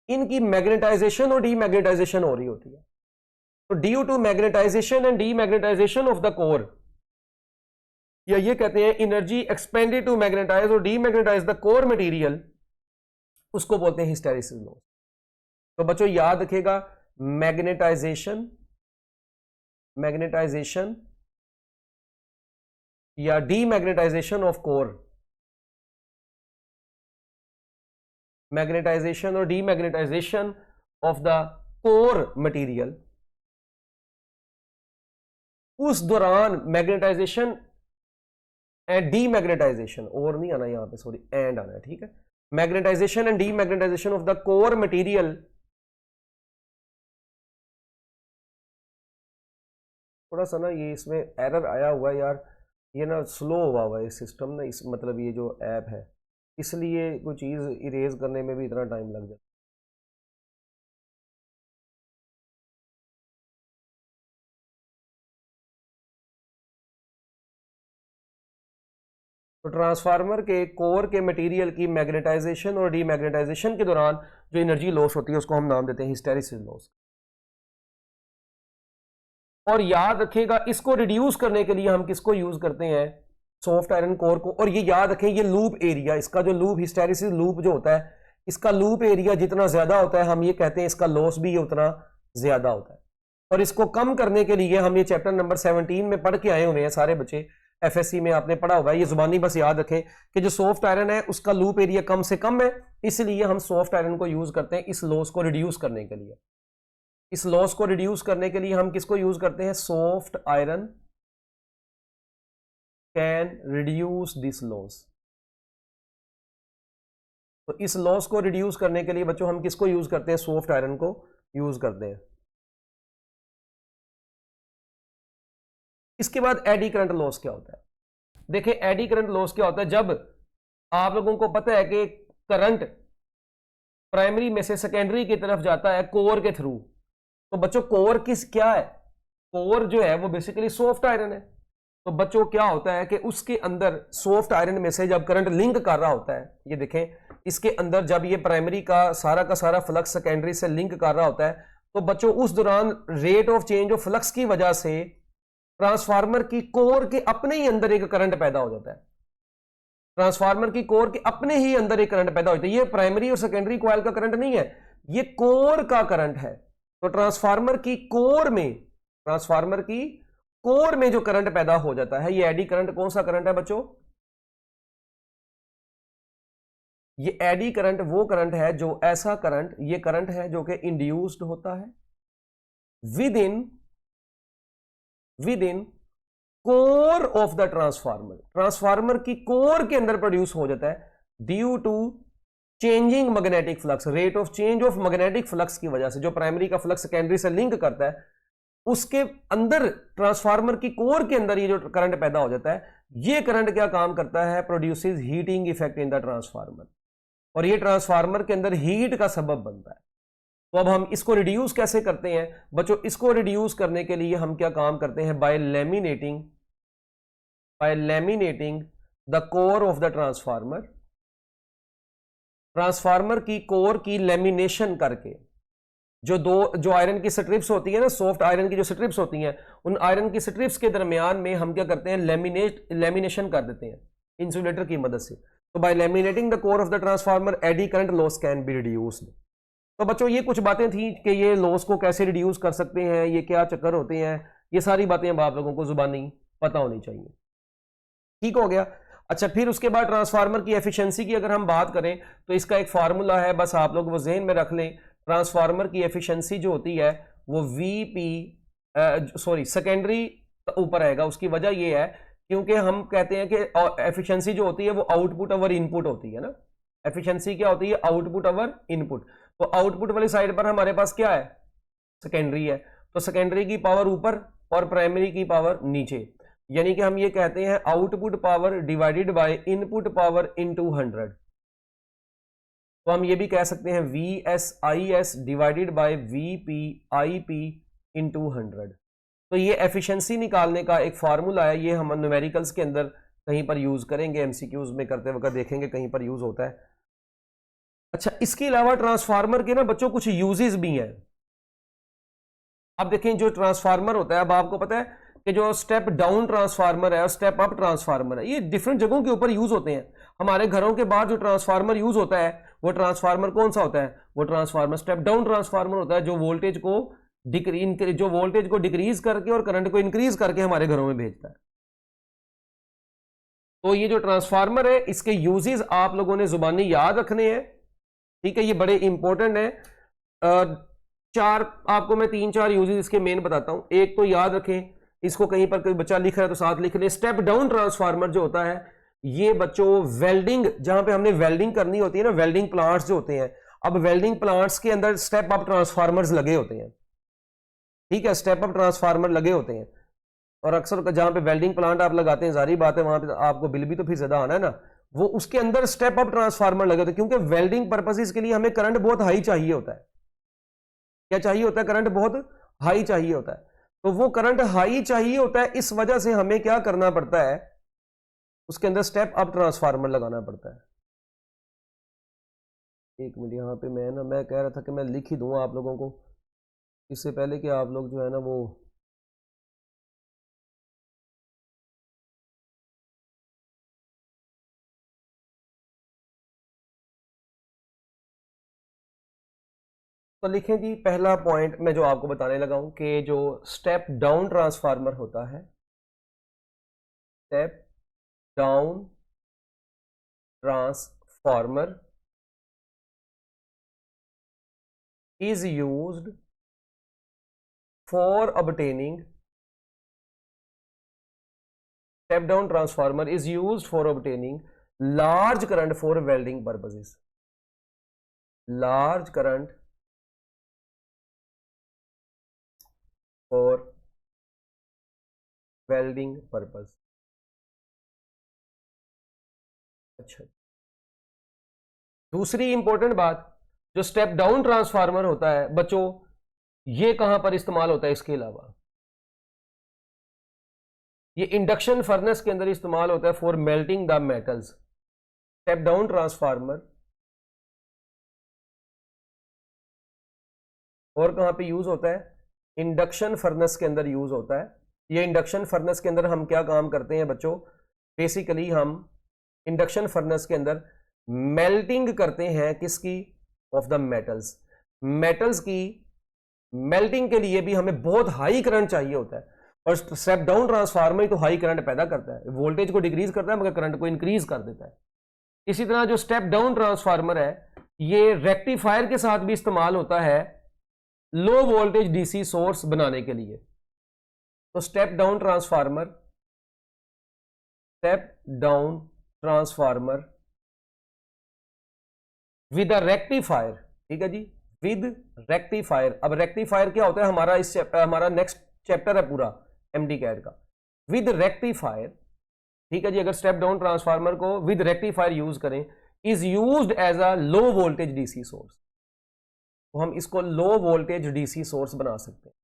A: इनकी मैग्नेटाइजेशन और डीमैग्नेटाइजेशन हो रही होती है। तो due to magnetization and demagnetization of the core, या ये कहते हैं एनर्जी एक्सपेंडेड टू मैग्नेटाइज और डीमैग्नेटाइज द कोर मटेरियल, उसको बोलते हैं हिस्टेरिसिस लॉस। तो बच्चों याद रखिएगा, मैग्नेटाइजेशन या डीमैग्नेटाइजेशन ऑफ कोर, मैग्नेटाइजेशन और demagnetization of the core material, उस दौरान मैग्नेटाइजेशन एंड डीमैग्नेटाइजेशन, और नहीं आना यहां पे, सॉरी एंड आना है, ठीक है। Magnetization and demagnetization of the core material, थोड़ा सा ना ये इसमें एरर आया हुआ है यार, ये ना स्लो हुआ है ये सिस्टम ना, इस मतलब ये जो ऐप है, इसलिए कोई चीज़ इरेज करने में भी इतना टाइम लग जाता है। तो ट्रांसफार्मर के कोर के मटेरियल की मैग्नेटाइजेशन और डीमैग्नेटाइजेशन के दौरान जो एनर्जी लॉस होती है उसको हम नाम देते हैं हिस्टेरिसिस लॉस। और याद रखिएगा इसको रिड्यूस करने के लिए हम किसको यूज करते हैं? सॉफ्ट आयरन कोर को। और ये याद रखें ये लूप एरिया, इसका जो लूप हिस्टेरिसिस लूप जो होता है, इसका लूप एरिया जितना ज्यादा होता है हम ये कहते हैं इसका लॉस भी उतना ज्यादा होता है। और इसको कम करने के लिए हम ये चैप्टर नंबर 17 में पढ़ के आए हुए हैं सारे बच्चे, एफएससी में आपने पढ़ा होगा, ये जुबानी बस याद रखें कि जो सॉफ्ट आयरन है उसका लूप एरिया कम से कम है, इसलिए हम सॉफ्ट आयरन को यूज करते हैं इस लॉस को रिड्यूस करने के लिए। इस लॉस को रिड्यूस करने के लिए हम किसको यूज करते हैं? Soft iron can reduce this loss. तो इस लॉस को रिड्यूस करने के लिए बच्चों हम किसको यूज करते हैं? सॉफ्ट आयरन को यूज करते हैं। इसके बाद एडी करंट लॉस क्या होता है? देखिए एडी करंट लॉस क्या होता है, जब आप लोगों को पता है कि करंट प्राइमरी में से सेकेंडरी की तरफ जाता है कोर के थ्रू, तो बच्चों कोर क्या है? कोर जो है वो बेसिकली सॉफ्ट आयरन है। तो बच्चों क्या होता है कि उसके अंदर सॉफ्ट आयरन में से जब करंट लिंक कर रहा होता है, ये देखें इसके अंदर जब ये प्राइमरी का सारा फ्लक्स सेकेंडरी से लिंक कर रहा होता है, तो बच्चों उस दौरान rate of change of flux की वजह से ट्रांसफार्मर की कोर के अपने ही अंदर एक करंट पैदा हो जाता है। ट्रांसफार्मर की कोर के अपने ही अंदर एक करंट पैदा हो जाता है। ये प्राइमरी और सेकेंडरी कॉइल का करंट नहीं है, ये कोर का करंट है। तो ट्रांसफार्मर की कोर में जो करंट पैदा हो जाता है, ये एडी करंट कौन सा करंट है बच्चों? ये एडी करंट वो करंट है जो ऐसा करंट, ये करंट है जो कि इंड्यूस्ड होता है within core of the transformer की कोर के अंदर प्रोड्यूस हो जाता है due to changing magnetic flux, rate of change of magnetic flux की वजह से। जो प्राइमरी का फ्लक्स सेकेंडरी से लिंक करता है उसके अंदर ट्रांसफार्मर की कोर के अंदर ये जो करंट पैदा हो जाता है, ये करंट क्या काम करता है? Produces heating effect in the transformer, और ये ट्रांसफार्मर के अंदर हीट का सबब बनता है। तो अब हम इसको रिड्यूस कैसे करते हैं बच्चों? इसको रिड्यूस करने के लिए हम क्या काम करते हैं? By laminating the core of the transformer की कोर की लेमिनेशन करके, जो आयरन की स्ट्रिप्स होती है ना, सॉफ्ट आयरन की जो स्ट्रिप्स होती हैं, उन आयरन की स्ट्रिप्स के दरमियान में हम क्या करते हैं? लेमिनेशन कर देते हैं इंसुलेटर की मदद से। तो by laminating the core of the transformer eddy current loss can be reduced. तो बच्चों ये कुछ बातें थी कि ये लॉस को कैसे रिड्यूस कर सकते हैं, ये क्या चक्कर होते हैं, ये सारी बातें अब आप लोगों को जुबानी पता होनी चाहिए। ठीक हो गया। अच्छा, फिर उसके बाद ट्रांसफार्मर की एफिशिएंसी की अगर हम बात करें तो इसका एक फार्मूला है, बस आप लोग वो जहन में रख लें। ट्रांसफार्मर की एफिशिएंसी जो होती है वो सेकेंडरी ऊपर आएगा। उसकी वजह ये है क्योंकि हम कहते हैं कि एफिशिएंसी जो होती है वो आउटपुट ओवर इनपुट होती है ना। एफिशिएंसी क्या होती है? Output over input. तो आउटपुट वाली साइड पर हमारे पास क्या है? सेकेंडरी है। तो सेकेंडरी की पावर ऊपर और प्राइमरी की पावर नीचे, यानी कि हम ये कहते हैं output power divided by input power into 100। तो हम ये भी कह सकते हैं VSIS divided by VPIP into 100। तो ये एफिशिएंसी निकालने का एक फार्मूला है, ये हम न्यूमेरिकल्स के अंदर कहीं पर यूज करेंगे, एमसीक्यूज में करते वक्त देखेंगे कहीं पर यूज होता है। अच्छा, इसके अलावा ट्रांसफार्मर के ना बच्चों कुछ यूजेस भी हैं। अब देखें जो ट्रांसफार्मर होता है, अब आपको पता है कि जो स्टेप डाउन ट्रांसफार्मर है और स्टेप अप ट्रांसफार्मर है, ये डिफरेंट जगहों के ऊपर यूज होते हैं। हमारे घरों के बाहर जो ट्रांसफार्मर यूज होता है वो ट्रांसफार्मर कौन सा होता है? वो ट्रांसफार्मर स्टेप डाउन ट्रांसफार्मर होता है, जो वोल्टेज को डिक्रीज करके और करंट को इंक्रीज करके हमारे घरों में भेजता है। तो ये जो ट्रांसफार्मर है इसके यूजेस आप लोगों ने जुबानी याद रखने हैं, ठीक है, ये बड़े इंपॉर्टेंट है। आपको मैं 3-4 यूजेस इसके मेन बताता हूं। एक तो याद रखें, इसको कहीं पर कोई बच्चा लिख रहा है तो साथ लिख ले, स्टेप डाउन ट्रांसफार्मर जो होता है ये बच्चों वेल्डिंग, जहां पे हमने वेल्डिंग करनी होती है ना, वेल्डिंग प्लांट्स जो होते हैं, अब वेल्डिंग प्लांट्स के अंदर स्टेप अप ट्रांसफार्मर्स लगे होते हैं, ठीक है, स्टेप अप ट्रांसफार्मर लगे होते हैं। और अक्सर जहां पे वेल्डिंग प्लांट आप लगाते हैं, जारी बात है वहां पे आपको बिल भी तो फिर ज्यादा आना है ना, वो उसके अंदर स्टेप अप ट्रांसफार्मर लगे होते हैं, क्योंकि वेल्डिंग पर्पसेस के लिए हमें करंट बहुत हाई चाहिए होता है। क्या चाहिए होता है? करंट बहुत हाई चाहिए होता है। तो वो करंट हाई चाहिए होता है, इस वजह से हमें क्या करना पड़ता है, उसके अंदर स्टेप अप ट्रांसफार्मर लगाना पड़ता है। एक मिनट, यहाँ पे मैं कह रहा था कि मैं लिख ही दूंगा आप लोगों को, इससे पहले कि आप लोग जो है ना वो तो लिखें जी। पहला पॉइंट मैं जो आपको बताने लगा हूं कि जो स्टेप डाउन ट्रांसफार्मर होता है, step down transformer is used for obtaining step down transformer is used for obtaining large current for welding purposes, large current for welding purpose। अच्छा, दूसरी इंपॉर्टेंट बात, जो स्टेप डाउन ट्रांसफार्मर होता है बच्चों, ये कहां पर इस्तेमाल होता है? इसके अलावा ये इंडक्शन फर्नेस के अंदर इस्तेमाल होता है for melting the metals. Step down transformer और कहां पे यूज होता है? इंडक्शन फर्नेस के अंदर यूज होता है। ये इंडक्शन फर्नेस के अंदर हम क्या काम करते हैं बच्चों? बेसिकली हम इंडक्शन फर्नेस के अंदर मेल्टिंग करते हैं, किसकी? Of the metals. मेटल्स की मेल्टिंग के लिए भी हमें बहुत हाई करंट चाहिए होता है, और स्टेप डाउन ट्रांसफार्मर ही तो हाई करंट पैदा करता है, वोल्टेज को डिक्रीज करता है मगर करंट को इंक्रीज कर देता है। इसी तरह जो स्टेप डाउन ट्रांसफार्मर है ये रेक्टिफायर के साथ भी इस्तेमाल होता है लो वोल्टेज डीसी सोर्स बनाने के लिए। तो step down transformer with a rectifier, ठीक है जी, विद रेक्टिफायर। अब रेक्टिफायर क्या होता है? हमारा नेक्स्ट चैप्टर है पूरा एमडी कैड का, विद रेक्टिफायर, ठीक है जी। अगर स्टेप डाउन ट्रांसफार्मर को विद रेक्टिफायर यूज करें, is used as a low voltage DC source, तो हम इसको लो वोल्टेज डीसी सोर्स बना सकते हैं।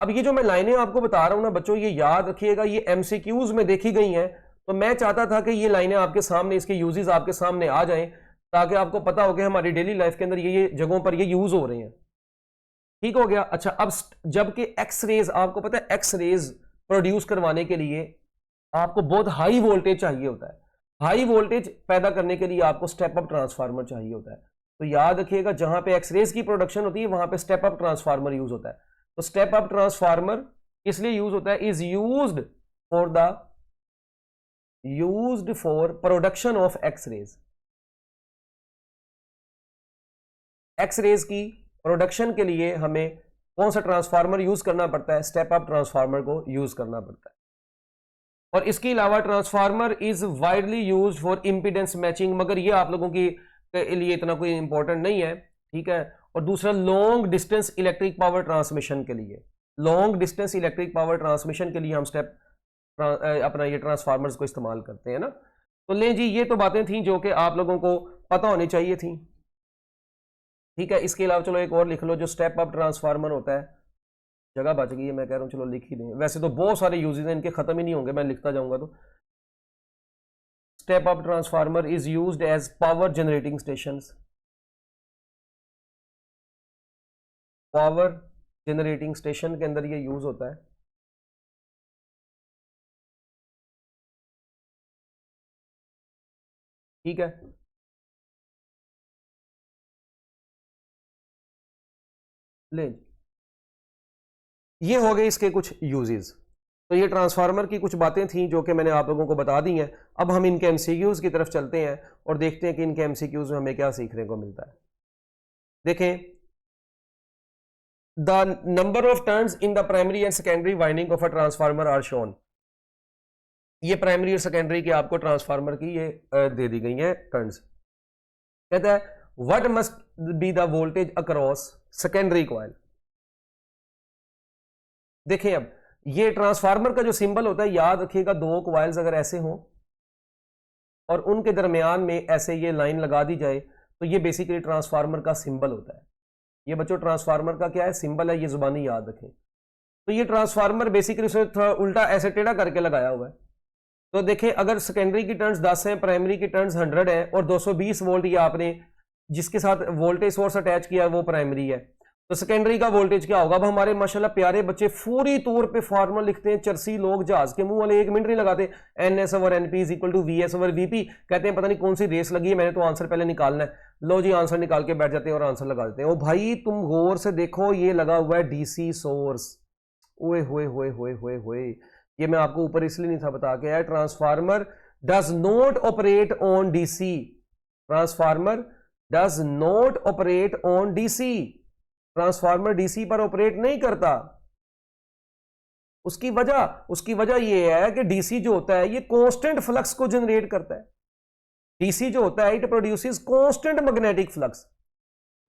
A: अब ये जो मैं लाइनें आपको बता रहा हूं ना बच्चों, ये याद रखिएगा, ये एमसीक्यूज में देखी गई हैं, तो मैं चाहता था कि ये लाइनें आपके सामने, इसके यूजेस आपके सामने आ जाएं, ताकि आपको पता हो कि हमारी डेली लाइफ के अंदर ये जगहों पर ये यूज हो रहे हैं। ठीक हो गया। अच्छा, अब जबकि एक्स रेज, आपको पता है एक्स रेज प्रोड्यूस करवाने के लिए आपको बहुत हाई वोल्टेज चाहिए होता है। हाई वोल्टेज पैदा करने के लिए आपको स्टेप अप ट्रांसफार्मर चाहिए होता है। तो याद रखिएगा, जहां पे एक्स रेज की प्रोडक्शन होती है वहां पे स्टेप अप ट्रांसफार्मर यूज होता है। तो स्टेप अप ट्रांसफार्मर इसलिए यूज होता है, is used for production of X rays. X rays की प्रोडक्शन के लिए हमें कौन सा ट्रांसफार्मर यूज करना पड़ता है? स्टेप अप ट्रांसफार्मर को यूज करना पड़ता है। और इसके अलावा transformer is widely used for impedance matching, मगर ये आप लोगों के लिए इतना कोई इंपॉर्टेंट नहीं है, ठीक है। और दूसरा long distance electric power transmission के लिए, long distance electric power transmission के लिए हम स्टेप अपना ये ट्रांसफार्मर्स को इस्तेमाल करते हैं ना। तो ले जी, ये तो बातें थी जो कि आप लोगों को पता होनी चाहिए थी, ठीक है। इसके अलावा चलो एक और लिख लो, जो स्टेप अप ट्रांसफार्मर होता है, जगह बच गई है, मैं कह रहा हूँ चलो लिख ही दें, वैसे तो बहुत सारे यूजेस हैं इनके, खत्म ही नहीं होंगे, मैं लिखता जाऊंगा। तो step up transformer is used as power generating stations, power generating station के अंदर ये यूज होता है, ठीक है। ले, ये हो गए इसके कुछ यूजेस। तो ये ट्रांसफार्मर की कुछ बातें थी जो कि मैंने आप लोगों को बता दी हैं। अब हम इनके एमसीक्यूज की तरफ चलते हैं और देखते हैं कि इनके एमसीक्यूज में हमें क्या सीखने को मिलता है। देखें, the number of turns in the primary and secondary winding of a transformer are shown. ये प्राइमरी और सेकेंडरी की आपको ट्रांसफार्मर की ये दे दी गई है टर्न्स। कहता है what must be the voltage across secondary coil. देखें, अब ये ट्रांसफार्मर का जो सिंबल होता है, याद रखिएगा, दो कॉइल्स अगर ऐसे हों और उनके दरमियान में ऐसे ये लाइन लगा दी जाए तो ये बेसिकली ट्रांसफार्मर का सिंबल होता है। ये बच्चों ट्रांसफार्मर का क्या है, सिंबल है, ये जुबानी याद रखें। तो ये ट्रांसफार्मर बेसिकली उसने थोड़ा उल्टा ऐसे टेढ़ा करके लगाया हुआ है। तो देखें, अगर सेकेंडरी की टर्न्स 10 हैं, प्राइमरी की टर्न्स 100 है और 220 वोल्ट ये आपने जिसके साथ वोल्टेज सोर्स अटैच किया है वो प्राइमरी है, तो सेकेंडरी का वोल्टेज क्या होगा। अब हमारे माशाल्लाह प्यारे बच्चे फौरी तौर पे फार्मूला लिखते हैं, चरसी लोग जहाज के मुंह वाले 1 मिनट नहीं लगाते, NS over NP is equal to VS over VP। कहते हैं पता नहीं कौन सी रेस लगी है, मैंने तो आंसर पहले निकालना है। लो जी, आंसर निकाल के बैठ जाते हैं और आंसर लगा देते हैं। ओ भाई तुम गौर से देखो, ये लगा हुआ है DC सोर्स। ओए होए होए होए होए होए, ये मैं आपको ऊपर इसलिए नहीं था बता के आया, transformer does not operate on DC। Transformer does not operate on DC। Transformer DC पर ऑपरेट नहीं करता। उसकी वजह यह है कि DC जो होता है ये कांस्टेंट फ्लक्स को जनरेट करता है। DC जो होता है it produces constant magnetic flux.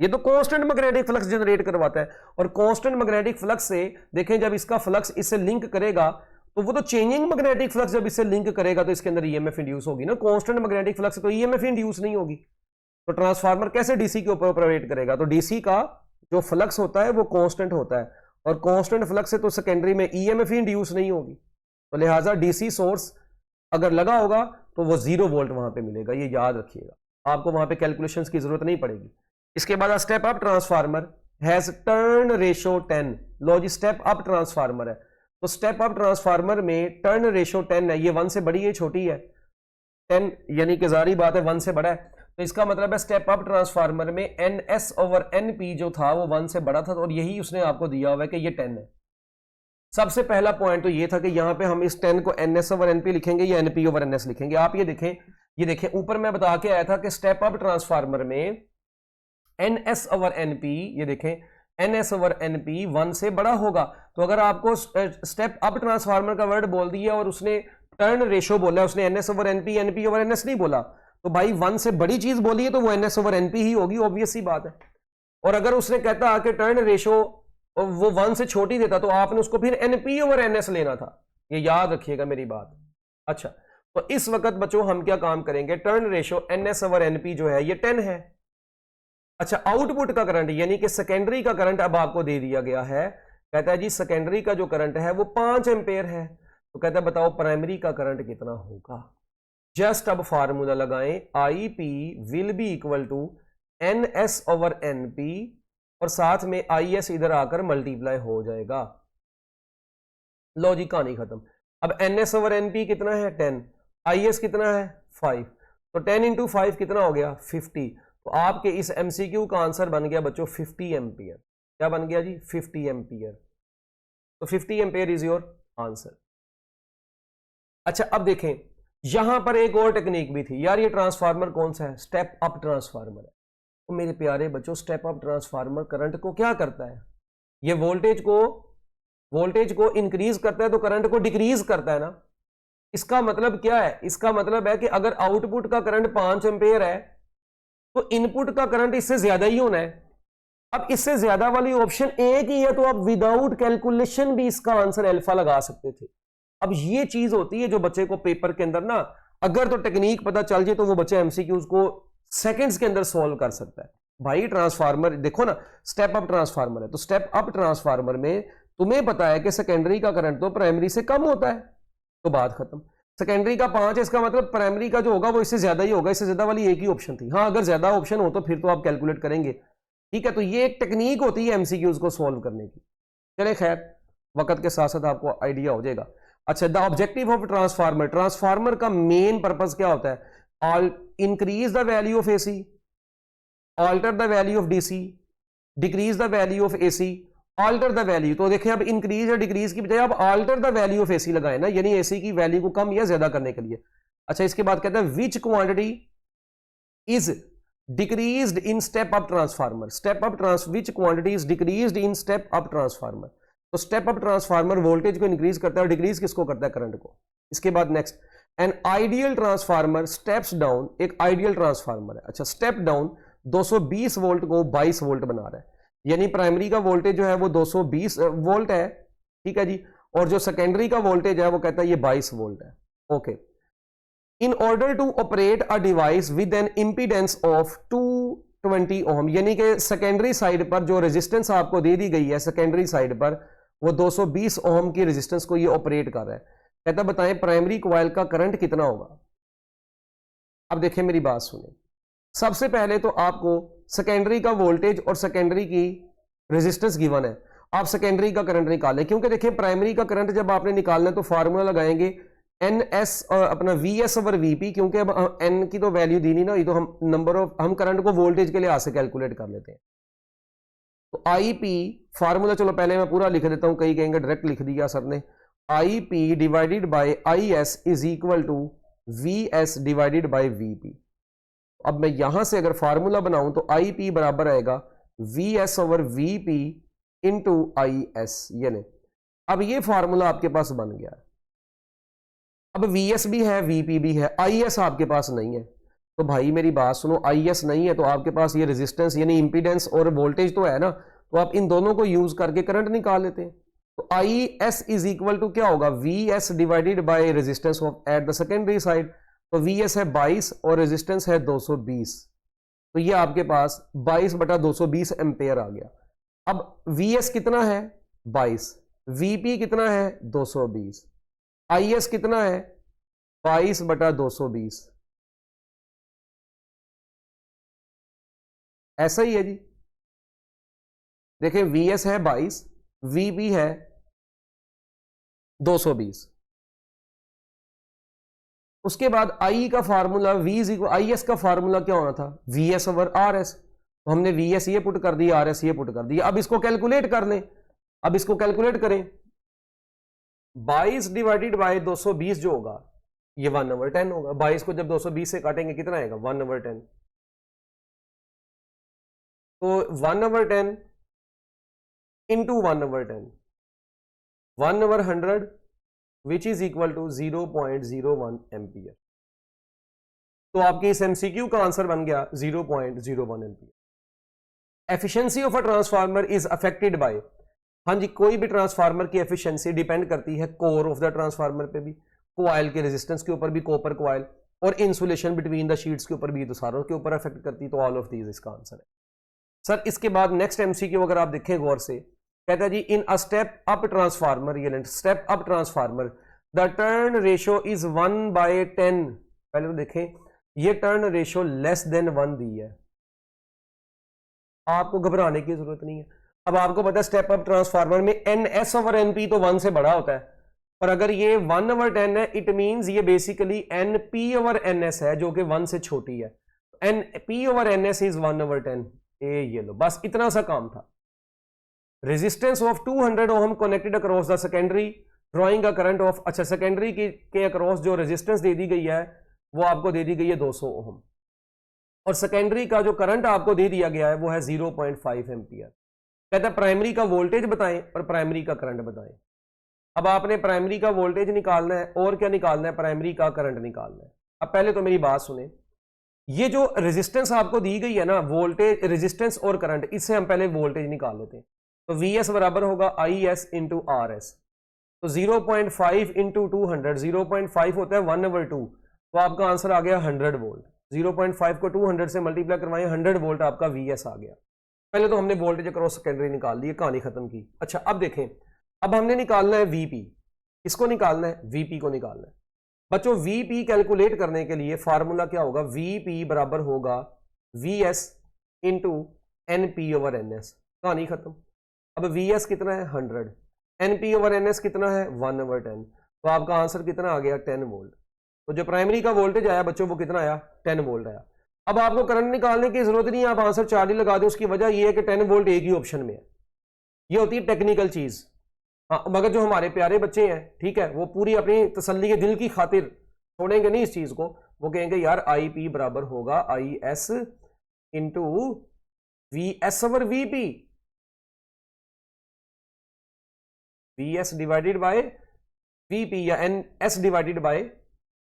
A: ये तो कांस्टेंट मैग्नेटिक फ्लक्स जनरेट करवाता है। और कांस्टेंट मैग्नेटिक फ्लक्स से देखें, जब इसका फ्लक्स इससे लिंक करेगा तो वो तो चेंजिंग मैग्नेटिक फ्लक्स जब इससे लिंक करेगा तो इसके अंदर EMF इंड्यूस होगी ना। कांस्टेंट मैग्नेटिक फ्लक्स तो EMF इंड्यूस नहीं होगी। तो ट्रांसफार्मर कैसे DC के ऊपर ऑपरेट करेगा। तो DC का जो फ्लक्स होता है वो कांस्टेंट होता है और कांस्टेंट फ्लक्स से तो सेकेंडरी में EMF ही इंड्यूस नहीं होगी। तो लिहाजा DC सोर्स अगर लगा होगा तो वो 0 वोल्ट वहां पे मिलेगा, ये याद रखिएगा, आपको वहां पे कैलकुलेशंस की जरूरत नहीं पड़ेगी। इसके बाद step up transformer has turn ratio 10। लो जी, स्टेप अप ट्रांसफार्मर है तो स्टेप अप ट्रांसफार्मर में टर्न रेशो 10 है। ये 1 से बड़ी है, छोटी है 10, यानी कि जारी बात है 1 से बड़ा है। तो इसका मतलब है स्टेप अप ट्रांसफार्मर में NS ओवर NP जो था वो 1 से बड़ा था और यही उसने आपको दिया हुआ है कि ये 10 है। सबसे पहला पॉइंट तो ये था कि यहां पे हम इस 10 को NS ओवर NP लिखेंगे या NP ओवर NS लिखेंगे। आप ये देखें ऊपर मैं बता के आया था कि स्टेप अप ट्रांसफार्मर में NS ओवर NP, ये देखें NS ओवर NP 1 से बड़ा होगा। तो अगर आपको स्टेप अप ट्रांसफार्मर का वर्ड बोल दिया और उसने टर्न रेशो बोला, उसने NS over NP NP over NS नहीं बोला, तो भाई 1 से बड़ी चीज बोली है तो वो NS ओवर NP ही होगी, ऑब्वियस सी बात है। और अगर उसने कहता कि टर्न रेशो वो 1 से छोटी देता तो आपने उसको फिर NP ओवर NS लेना था, ये याद रखिएगा मेरी बात। अच्छा, तो इस वक्त बच्चों हम क्या काम करेंगे, turn ratio NS over NP जो है ये 10 है। अच्छा, आउटपुट का करंट यानी कि सेकेंडरी का करंट अब आपको दे दिया गया है। कहता है जी सेकेंडरी का जो करंट है वो 5 एम्पेयर है। तो कहता है बताओ प्राइमरी का करंट कितना होगा। जस्ट अब फार्मूला लगाएं, IP will be equal to NS over NP और साथ में IS इधर आकर मल्टीप्लाई हो जाएगा। लो जी, कहानी खत्म। अब NS ओवर NP कितना है 10, IS कितना है 5, तो 10 इंटू 5 कितना हो गया 50। तो आपके इस MCQ का आंसर बन गया बच्चों 50 एम्पियर। क्या बन गया जी 50 एम्पियर। तो 50 एम्पियर इज योर आंसर। अच्छा, अब देखें यहां पर एक और टेक्निक भी थी यार। ये ट्रांसफार्मर कौन सा है, स्टेप अप ट्रांसफार्मर है। तो मेरे प्यारे बच्चों स्टेप अप ट्रांसफार्मर करंट को क्या करता है, ये वोल्टेज को इंक्रीज करता है तो करंट को डिक्रीज करता है ना। इसका मतलब क्या है, इसका मतलब है कि अगर आउटपुट का करंट 5 एम्पेयर है तो इनपुट का करंट इससे ज्यादा ही होना है। अब इससे ज्यादा वाली ऑप्शन एक ही है, तो आप विदाउट कैलकुलेशन भी इसका आंसर अल्फा लगा सकते थे। अब ये चीज होती है जो बच्चे को पेपर के अंदर ना, अगर तो टेक्निक पता चल जाए तो वो बच्चे एमसीक्यूज को सेकंड्स के अंदर सॉल्व कर सकता है। भाई ट्रांसफार्मर देखो ना, स्टेप अप ट्रांसफार्मर है, तो स्टेप अप ट्रांसफार्मर में तुम्हें पता है कि सेकेंडरी का करंट तो प्राइमरी से कम होता है, तो बात खत्म। सेकेंडरी का 5 है, इसका मतलब प्राइमरी का जो होगा वो इससे ज्यादा ही होगा। इससे ज्यादा वाली एक ही ऑप्शन थी। हाँ, अगर ज्यादा ऑप्शन हो तो फिर तो आप कैलकुलेट करेंगे, ठीक है। तो ये एक टेक्निक होती है एमसीक्यूज को सॉल्व करने की। चले खैर, वक्त के साथ साथ आपको आइडिया हो जाएगा। अच्छा, the objective of transformer, transformer का मेन पर्पस क्या होता है? Increase the value of AC, alter the value of DC, decrease the value of AC, alter the value. तो देखें, अब इंक्रीज या डिक्रीज की बजाय आप alter the value of AC लगाए ना, यानी एसी की वैल्यू को कम या ज्यादा करने के लिए। अच्छा, इसके बाद कहता है विच quantity is decreased in step up transformer, step up which quantity is decreased in step up transformer. तो स्टेप अप ट्रांसफार्मर वोल्टेज को इंक्रीज करता है और डिक्रीज किसको करता है? करंट को। इसके बाद next, an ideal transformer steps down, एक आइडियल ट्रांसफार्मर है। अच्छा, स्टेप डाउन 220 वोल्ट को 22 वोल्ट बना रहा है, यानी प्राइमरी का वोल्टेज जो है वो 220 वोल्ट है, ठीक है जी, और जो सेकेंडरी का वोल्टेज है वो कहता है ये 22 वोल्ट है। Okay, in order to operate a device with an impedance of 220 ohm, यानी कि सेकेंडरी साइड पर जो रेजिस्टेंस आपको दे दी गई है, सेकेंडरी साइड पर वो 220 ओम की रेजिस्टेंस को ये ऑपरेट कर रहा है। कहता बताएं प्राइमरी कॉइल का करंट कितना होगा। अब देखें, मेरी बात सुने, सबसे पहले तो आपको सेकेंडरी का वोल्टेज और सेकेंडरी की रेजिस्टेंस गिवन है, आप सेकेंडरी का करंट निकालें। क्योंकि देखिए, प्राइमरी का करंट जब आपने निकालना है तो फार्मूला लगाएंगे एन एस अपना we S over V P, क्योंकि अब एन की तो वैल्यू दी नहीं ना, ये तो हम नंबर ऑफ, हम करंट को वोल्टेज के लिहाज से कैलकुलेट कर लेते हैं। तो आई पी फार्मूला, चलो पहले मैं पूरा लिख देता हूं, कई कहेंगे डायरेक्ट लिख दिया सर ने। I P divided by I S is equal to V S divided by V P. अब मैं यहां से अगर फार्मूला बनाऊं तो आई पी बराबर आएगा we S over V P into I S, यानी अब ये फार्मूला आपके पास बन गया। अब वी एस भी है, वी पी भी है, आई एस आपके पास नहीं है। तो भाई मेरी बात सुनो, आई एस नहीं है तो आपके पास ये रेजिस्टेंस यानी इंपीडेंस और वोल्टेज तो है ना, तो आप इन दोनों को यूज करके करंट निकाल लेते हैं। तो I S is equal to क्या होगा? V S divided by resistance of at the secondary side. तो वी एस है 22 और रेजिस्टेंस है 220, तो ये आपके पास 22/220 एम्पेयर आ गया। अब वी एस कितना है? 22, वीपी कितना है? 220, आई एस कितना है? 22/220। ऐसा ही है जी, देखें वी एस है 22, वीपी है 220। उसके बाद आई का formula V is equal, I S का फार्मूला क्या होना था? V S over R S. तो हमने वी एस ये पुट कर दिया, आर एस ये पुट कर दिया। अब इसको कैलकुलेट कर लें, अब इसको कैलकुलेट करें। 22 डिवाइडेड बाय 220 जो होगा ये 1/10 होगा। 22 को जब 220 से काटेंगे कितना आएगा? 1/10। तो 1/10 into 1/10, 1/100 which is equal to 0.01 ampere. तो आपके इस एमसीक्यू का आंसर बन गया 0.01 ampere. Efficiency of a transformer is affected by, हाँ जी, कोई भी ट्रांसफार्मर की एफिशिएंसी डिपेंड करती है कोर ऑफ द ट्रांसफार्मर पे भी, कोयल के रेजिस्टेंस के ऊपर भी, कॉपर कोयल, और इंसुलेशन बिटवीन द शीट्स के ऊपर भी, तो सारों के ऊपर अफेक्ट करती है। तो ऑल ऑफ दीज इसका आंसर है सर। इसके बाद नेक्स्ट एमसीक्यू अगर आप देखें गौर से, कहता है जी इन अ स्टेप अप ट्रांसफार्मर, ये step up transformer the turn ratio is 1/10। पहले तो देखें, ये टर्न रेशियो लेस देन 1 दी है, आपको घबराने की जरूरत नहीं है। अब आपको पता है स्टेप अप ट्रांसफार्मर में N S over N P तो 1 से बड़ा होता है, पर अगर ये 1/10 है, इट मींस ये basically N P over N S है जो कि 1 से छोटी है। N P over N S is 1/10। ये लो, बस इतना सा काम था। Resistance of 200 ohm connected across the secondary, drawing a current of, अच्छा सेकेंडरी के अक्रॉस जो रेजिस्टेंस दे दी गई है वो आपको दे दी गई है 200 ओम, और सेकेंडरी का जो करंट आपको दे दिया गया है वो है 0.5 एम्पियर। कहता है प्राइमरी का वोल्टेज बताएं और प्राइमरी का करंट बताएं। अब आपने प्राइमरी का वोल्टेज निकालना है और क्या निकालना है? प्राइमरी का करंट निकालना है। अब पहले तो मेरी बात सुने, ये जो रेजिस्टेंस आपको दी गई है ना, वोल्टेज, रेजिस्टेंस और करंट, इससे हम पहले वोल्टेज निकाल लेते हैं। तो वी एस बराबर होगा I S into are S. तो 0.5 इंटू 200, 0.5 होता है 1/2, तो आपका आंसर आ गया 100 वोल्ट। 0.5 को 200 से मल्टीप्लाई करवाएं, 100 वोल्ट आपका वी एस आ गया। पहले तो हमने वोल्टेज अक्रॉस सेकेंडरी निकाल ली, कहानी खत्म की। अच्छा अब देखें, अब हमने निकालना है वीपी। किसको निकालना है? वीपी को निकालना है। बच्चों वीपी कैलकुलेट करने के लिए फार्मूला क्या होगा? वीपी बराबर होगा V S into NP over NS, कहानी खत्म। अब वी एस कितना है? 100, एनपी ओवर एनएस कितना है? 1/10, तो आपका आंसर कितना आ गया? 10 वोल्ट। तो जो प्राइमरी का वोल्टेज आया बच्चों वो कितना आया? 10 वोल्ट आया। अब आपको करंट निकालने की जरूरत नहीं है, आप आंसर 4 ही लगा दें। उसकी वजह यह है कि 10 वोल्ट एक ही ऑप्शन में है। ये होती है टेक्निकल चीज। हाँ, मगर जो हमारे प्यारे बच्चे हैं, ठीक है, वो पूरी अपनी तसल्ली के दिल की खातिर छोड़ेंगे नहीं इस चीज को। वो कहेंगे यार आई पी बराबर होगा I S into V S over V P, V S divided by V P, या N S divided by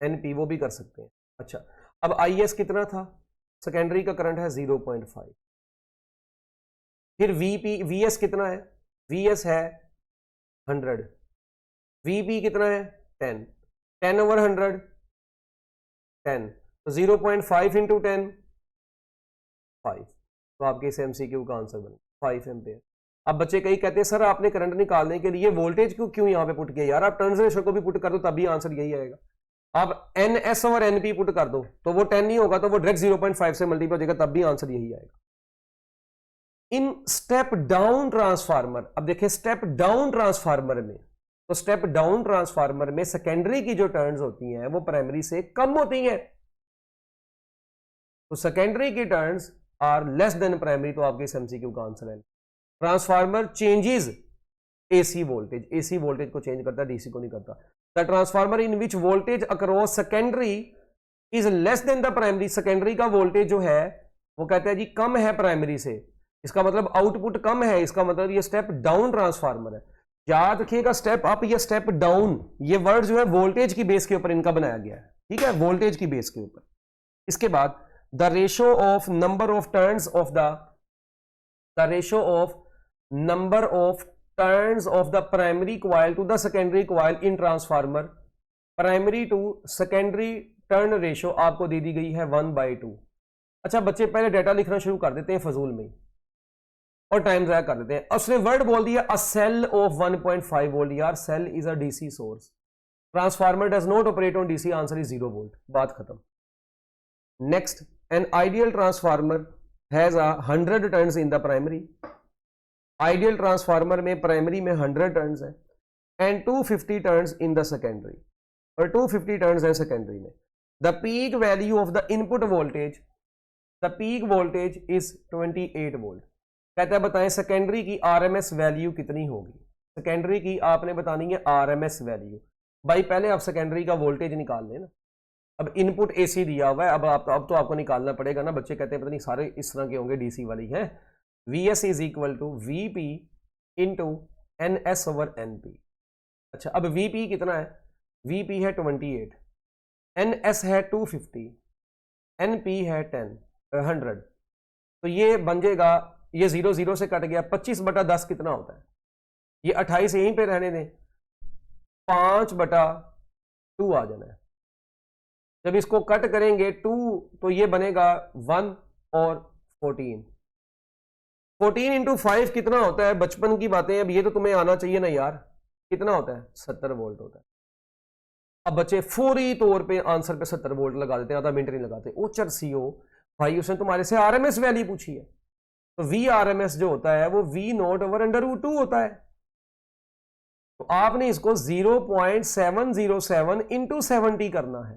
A: N P, वो भी कर सकते हैं। अच्छा अब आई एस कितना था? सेकेंडरी का करंट है 0.5। फिर वीपी, वी एस कितना है? वी एस है 100, वीपी कितना है? 10, 10 ओवर 100, 10, तो 0.5 इंटू 10, 5, तो आपके इस एमसीक्यू का आंसर बने 5 एम्पेयर। अब बच्चे कई कहते हैं सर आपने करंट निकालने के लिए वोल्टेज क्यों यहाँ पे पुट किया? यार आप टर्न्स रेशो को भी पुट कर दो तभी आंसर यही आएगा। आप एन एस और एन पी पुट कर दो तो वो 10 नहीं होगा, तो वो डायरेक्ट 0.5 से मल्टीप्लाई हो जाएगा, तब भी आंसर यही आएगा। इन स्टेप डाउन ट्रांसफार्मर, अब देखिए स्टेप डाउन ट्रांसफार्मर में, तो स्टेप डाउन ट्रांसफार्मर में सेकेंडरी की जो टर्न्स होती हैं वो प्राइमरी से कम होती हैं, तो सेकेंडरी की turns are less than primary, तो आपके इस एमसीक्यू का आंसर है। Transformer changes AC voltage, AC voltage को चेंज करता है, डीसी को नहीं करता। The transformer in which voltage across secondary is less than the primary, secondary का वोल्टेज जो है वो कहते हैं जी कम है प्राइमरी से, इसका मतलब आउटपुट कम है, इसका मतलब ये स्टेप डाउन ट्रांसफार्मर है। याद रखिएगा स्टेप अप या स्टेप डाउन, ये वर्ड जो है वोल्टेज की बेस के ऊपर इनका बनाया गया है, ठीक है, वोल्टेज की बेस के ऊपर। इसके बाद the ratio of number of turns of the ratio of number of turns of the primary coil to the secondary coil in transformer, primary to secondary turn ratio आपको दे दी गई है 1/2। अच्छा बच्चे पहले डेटा लिखना शुरू कर देते हैं फजूल में और टाइम ज़ाया कर देते हैं। उसने वर्ड बोल दिया अ सेल ऑफ 1.5 वोल्ट, यार cell is a DC source, transformer does not operate on DC, answer is 0 volt, बात खत्म। Next, an ideal transformer has 100 turns in the primary, ideal transformer में प्राइमरी में 100 turns है, and 250 turns in the secondary, और 250 turns है secondary में। The peak value of the input voltage, the peak voltage is 28 volt. कहता है बताएं secondary की आरएमएस वैल्यू कितनी होगी? सेकेंडरी की आपने बतानी है आरएमएस वैल्यू। भाई पहले आप सेकेंडरी का वोल्टेज निकाल लेना। अब इनपुट एसी दिया हुआ है, अब तो आपको निकालना पड़ेगा ना। बच्चे कहते हैं पता नहीं सारे इस तरह के होंगे, डीसी वाली है। V S is equal to V P into N S over N P. अच्छा अब वी पी कितना है? वी पी है 28, एन एस है 250, एन पी है 100, तो ये बन जाएगा, ये 0 0 से कट गया, 25/10 कितना होता है? ये 28 यहीं पे रहने दें, 5/2 आ जाना है। जब इसको कट करेंगे 2 तो ये बनेगा 1 और 14। 14 इंटू 5 कितना होता है? बचपन की बातें, अब ये तो तुम्हें आना चाहिए ना यार, कितना होता है? 70 वोल्ट होता है। अब बच्चे फौरी तौर पे आंसर पे 70 वोल्ट लगा देते हैं, आधा मिनट नहीं लगाते। ओ चरसीओ भाई उसने तुम्हारे से आरएमएस वैल्यू पूछी है, तो वी आर एम एस जो होता है वो वी नॉट ओवर √2 होता है। तो आपने इसको 0.707 इंटू 70 करना है।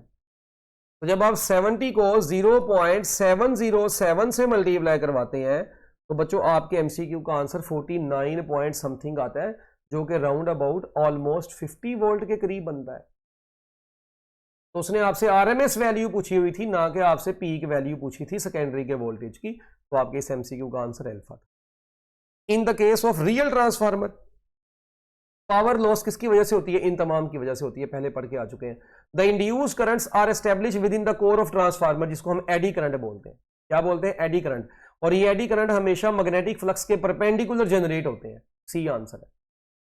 A: तो जब आप 70 को 0.707 से मल्टीप्लाई करवाते हैं तो बच्चों आपके एमसीक्यू का आंसर 49 पॉइंट समथिंग आता है, जो कि राउंड अबाउट ऑलमोस्ट 50 वोल्ट के करीब बनता है। तो उसने आपसे आरएमएस वैल्यू पूछी हुई थी, ना कि आपसे पीक वैल्यू पूछी थी सेकेंडरी के वोल्टेज की। तो आपके इस एमसीक्यू का आंसर अल्फा था। In the case of real transformer, power loss किसकी वजह से होती है? इन तमाम की वजह से होती है, पहले पढ़ के आ चुके हैं। The induce currents are establish within the core of transformer, जिसको हम एडी करंट बोलते हैं। क्या बोलते हैं? Eddy current. और ये एडी करंट हमेशा मैग्नेटिक फ्लक्स के परपेंडिकुलर जनरेट होते हैं। सी आंसर है।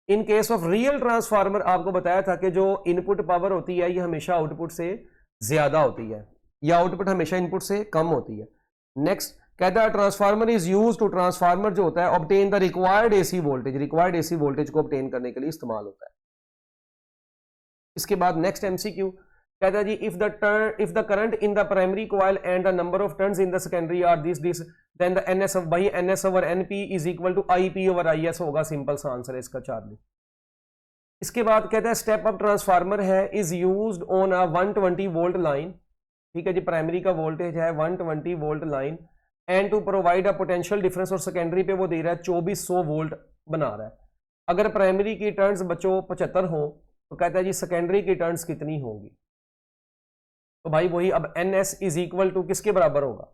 A: In case of real transformer आपको बताया था कि जो इनपुट पावर होती है ये हमेशा आउटपुट से ज्यादा होती है, या आउटपुट हमेशा इनपुट से कम होती है। नेक्स्ट कहता है transformer is use to, transformer जो होता है obtain the required AC voltage, required AC voltage को ऑब्टेन करने के लिए इस्तेमाल होता है। इसके बाद नेक्स्ट एमसीक्यू कहता है जी if the current in the primary coil and the number of turns in the secondary are this then the NS by NS over NP is equal to IP over IS होगा। Simple सा answer है इसका Charlie. इसके बाद कहता है step up transformer है is used on a 120 volt line. ठीक है जी, प्राइमरी का वोल्टेज है 120 volt line and to provide a potential difference, और सेकेंडरी पे वो दे रहा है 2400 वोल्ट बना रहा है। अगर प्राइमरी की टर्न्स बच्चों 75 हो तो कहता है जी सेकेंडरी की टर्न्स कितनी होंगी? तो भाई वही अब N S is equal to किसके बराबर होगा?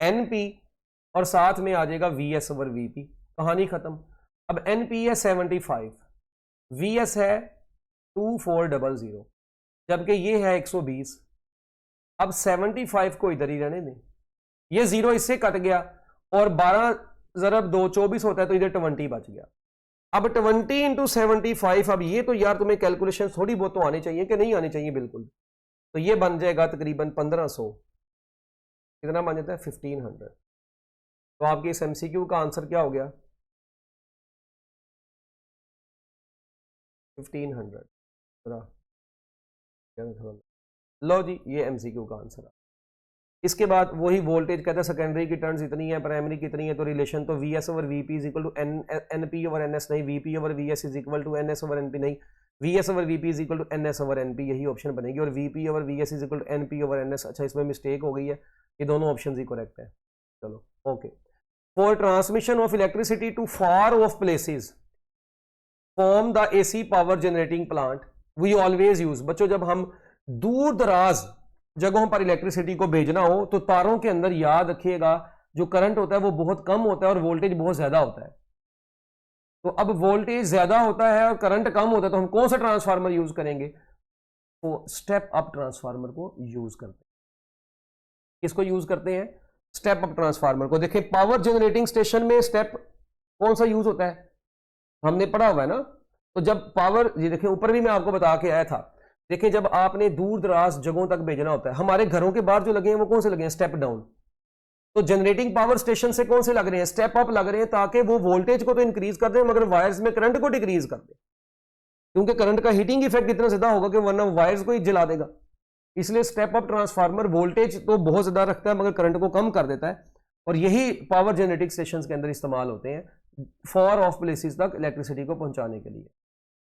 A: एन पी, और साथ में आ जाएगा we S over V P. कहानी खत्म। अब एन पी है 75, वी एस है 2400, जबकि ये है 120। अब 75 को इधर ही रहने दें, ये जीरो इससे कट गया और 12 ज़रब 2 24 होता है, तो इधर 20 बच गया। अब 20 इंटू 75, अब ये तो यार तुम्हें कैलकुलेशन थोड़ी बहुत तो आनी चाहिए कि नहीं आनी चाहिए? बिल्कुल। तो ये बन जाएगा तकरीबन 1500, कितना बन जाता है? 1500। तो आपके इस एमसीक्यू का आंसर क्या हो गया? 1500। लो जी, ये एमसीक्यू का आंसर है। इसके बाद वही वोल्टेज कहता है सेकेंडरी की टर्न्स इतनी है, प्राइमरी कितनी है, तो रिलेशन तो V S over V P is equal to N P over N S, नहीं V P over V S is equal to N S over N P, नहीं V S over V P is equal to N S over N P, यही option बनेगी। और V P over V S is equal to N P over N S. अच्छा, इसमें mistake हो गई है, ये दोनों ऑप्शन ही करेक्ट है। चलो okay. For transmission of electricity to far off places form the AC power generating plant we always use. बच्चों जब हम दूर दराज जगहों पर इलेक्ट्रिसिटी को भेजना हो तो तारों के अंदर याद रखिएगा जो करंट होता है वो बहुत कम होता है और वोल्टेज बहुत ज्यादा होता है। तो अब वोल्टेज ज्यादा होता है और करंट कम होता है, तो हम कौन सा ट्रांसफार्मर यूज करेंगे? तो स्टेप अप ट्रांसफार्मर को यूज करते हैं। किसको यूज करते हैं? स्टेप अप ट्रांसफार्मर को। देखिए पावर जनरेटिंग स्टेशन में स्टेप कौन सा यूज होता है? हमने पढ़ा हुआ है ना। तो जब पावर, ये देखिए ऊपर भी मैं आपको बता के आया था, देखिए जब आपने दूर दराज जगहों तक भेजना होता है, हमारे घरों के बाहर जो लगे हैं वो कौन से लगे हैं? Step down. तो जनरेटिंग पावर स्टेशन से कौन से लग रहे हैं? स्टेप अप लग रहे हैं, ताकि वो वोल्टेज को तो इंक्रीज कर दें मगर वायर्स में करंट को डिक्रीज कर दें, क्योंकि करंट का हीटिंग इफेक्ट इतना ज्यादा होगा कि वरना वायर्स को ही जला देगा। इसलिए स्टेप अप ट्रांसफार्मर वोल्टेज तो बहुत ज्यादा रखता है मगर करंट को कम कर देता है, और यही पावर जनरेटिंग स्टेशन के अंदर इस्तेमाल होते हैं फॉर ऑफ प्लेसेस तक इलेक्ट्रिसिटी को पहुंचाने के लिए।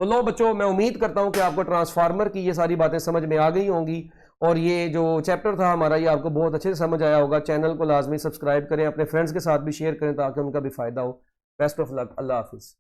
A: तो लो बच्चों, मैं उम्मीद करता हूं कि आपको ट्रांसफार्मर की ये सारी बातें समझ में आ गई होंगी, और ये जो चैप्टर था हमारा ये आपको बहुत अच्छे से समझ आया होगा। चैनल को लाजमी सब्सक्राइब करें, अपने फ्रेंड्स के साथ भी शेयर करें ताकि उनका भी फायदा हो। बेस्ट ऑफ लक, अल्लाह हाफिज़।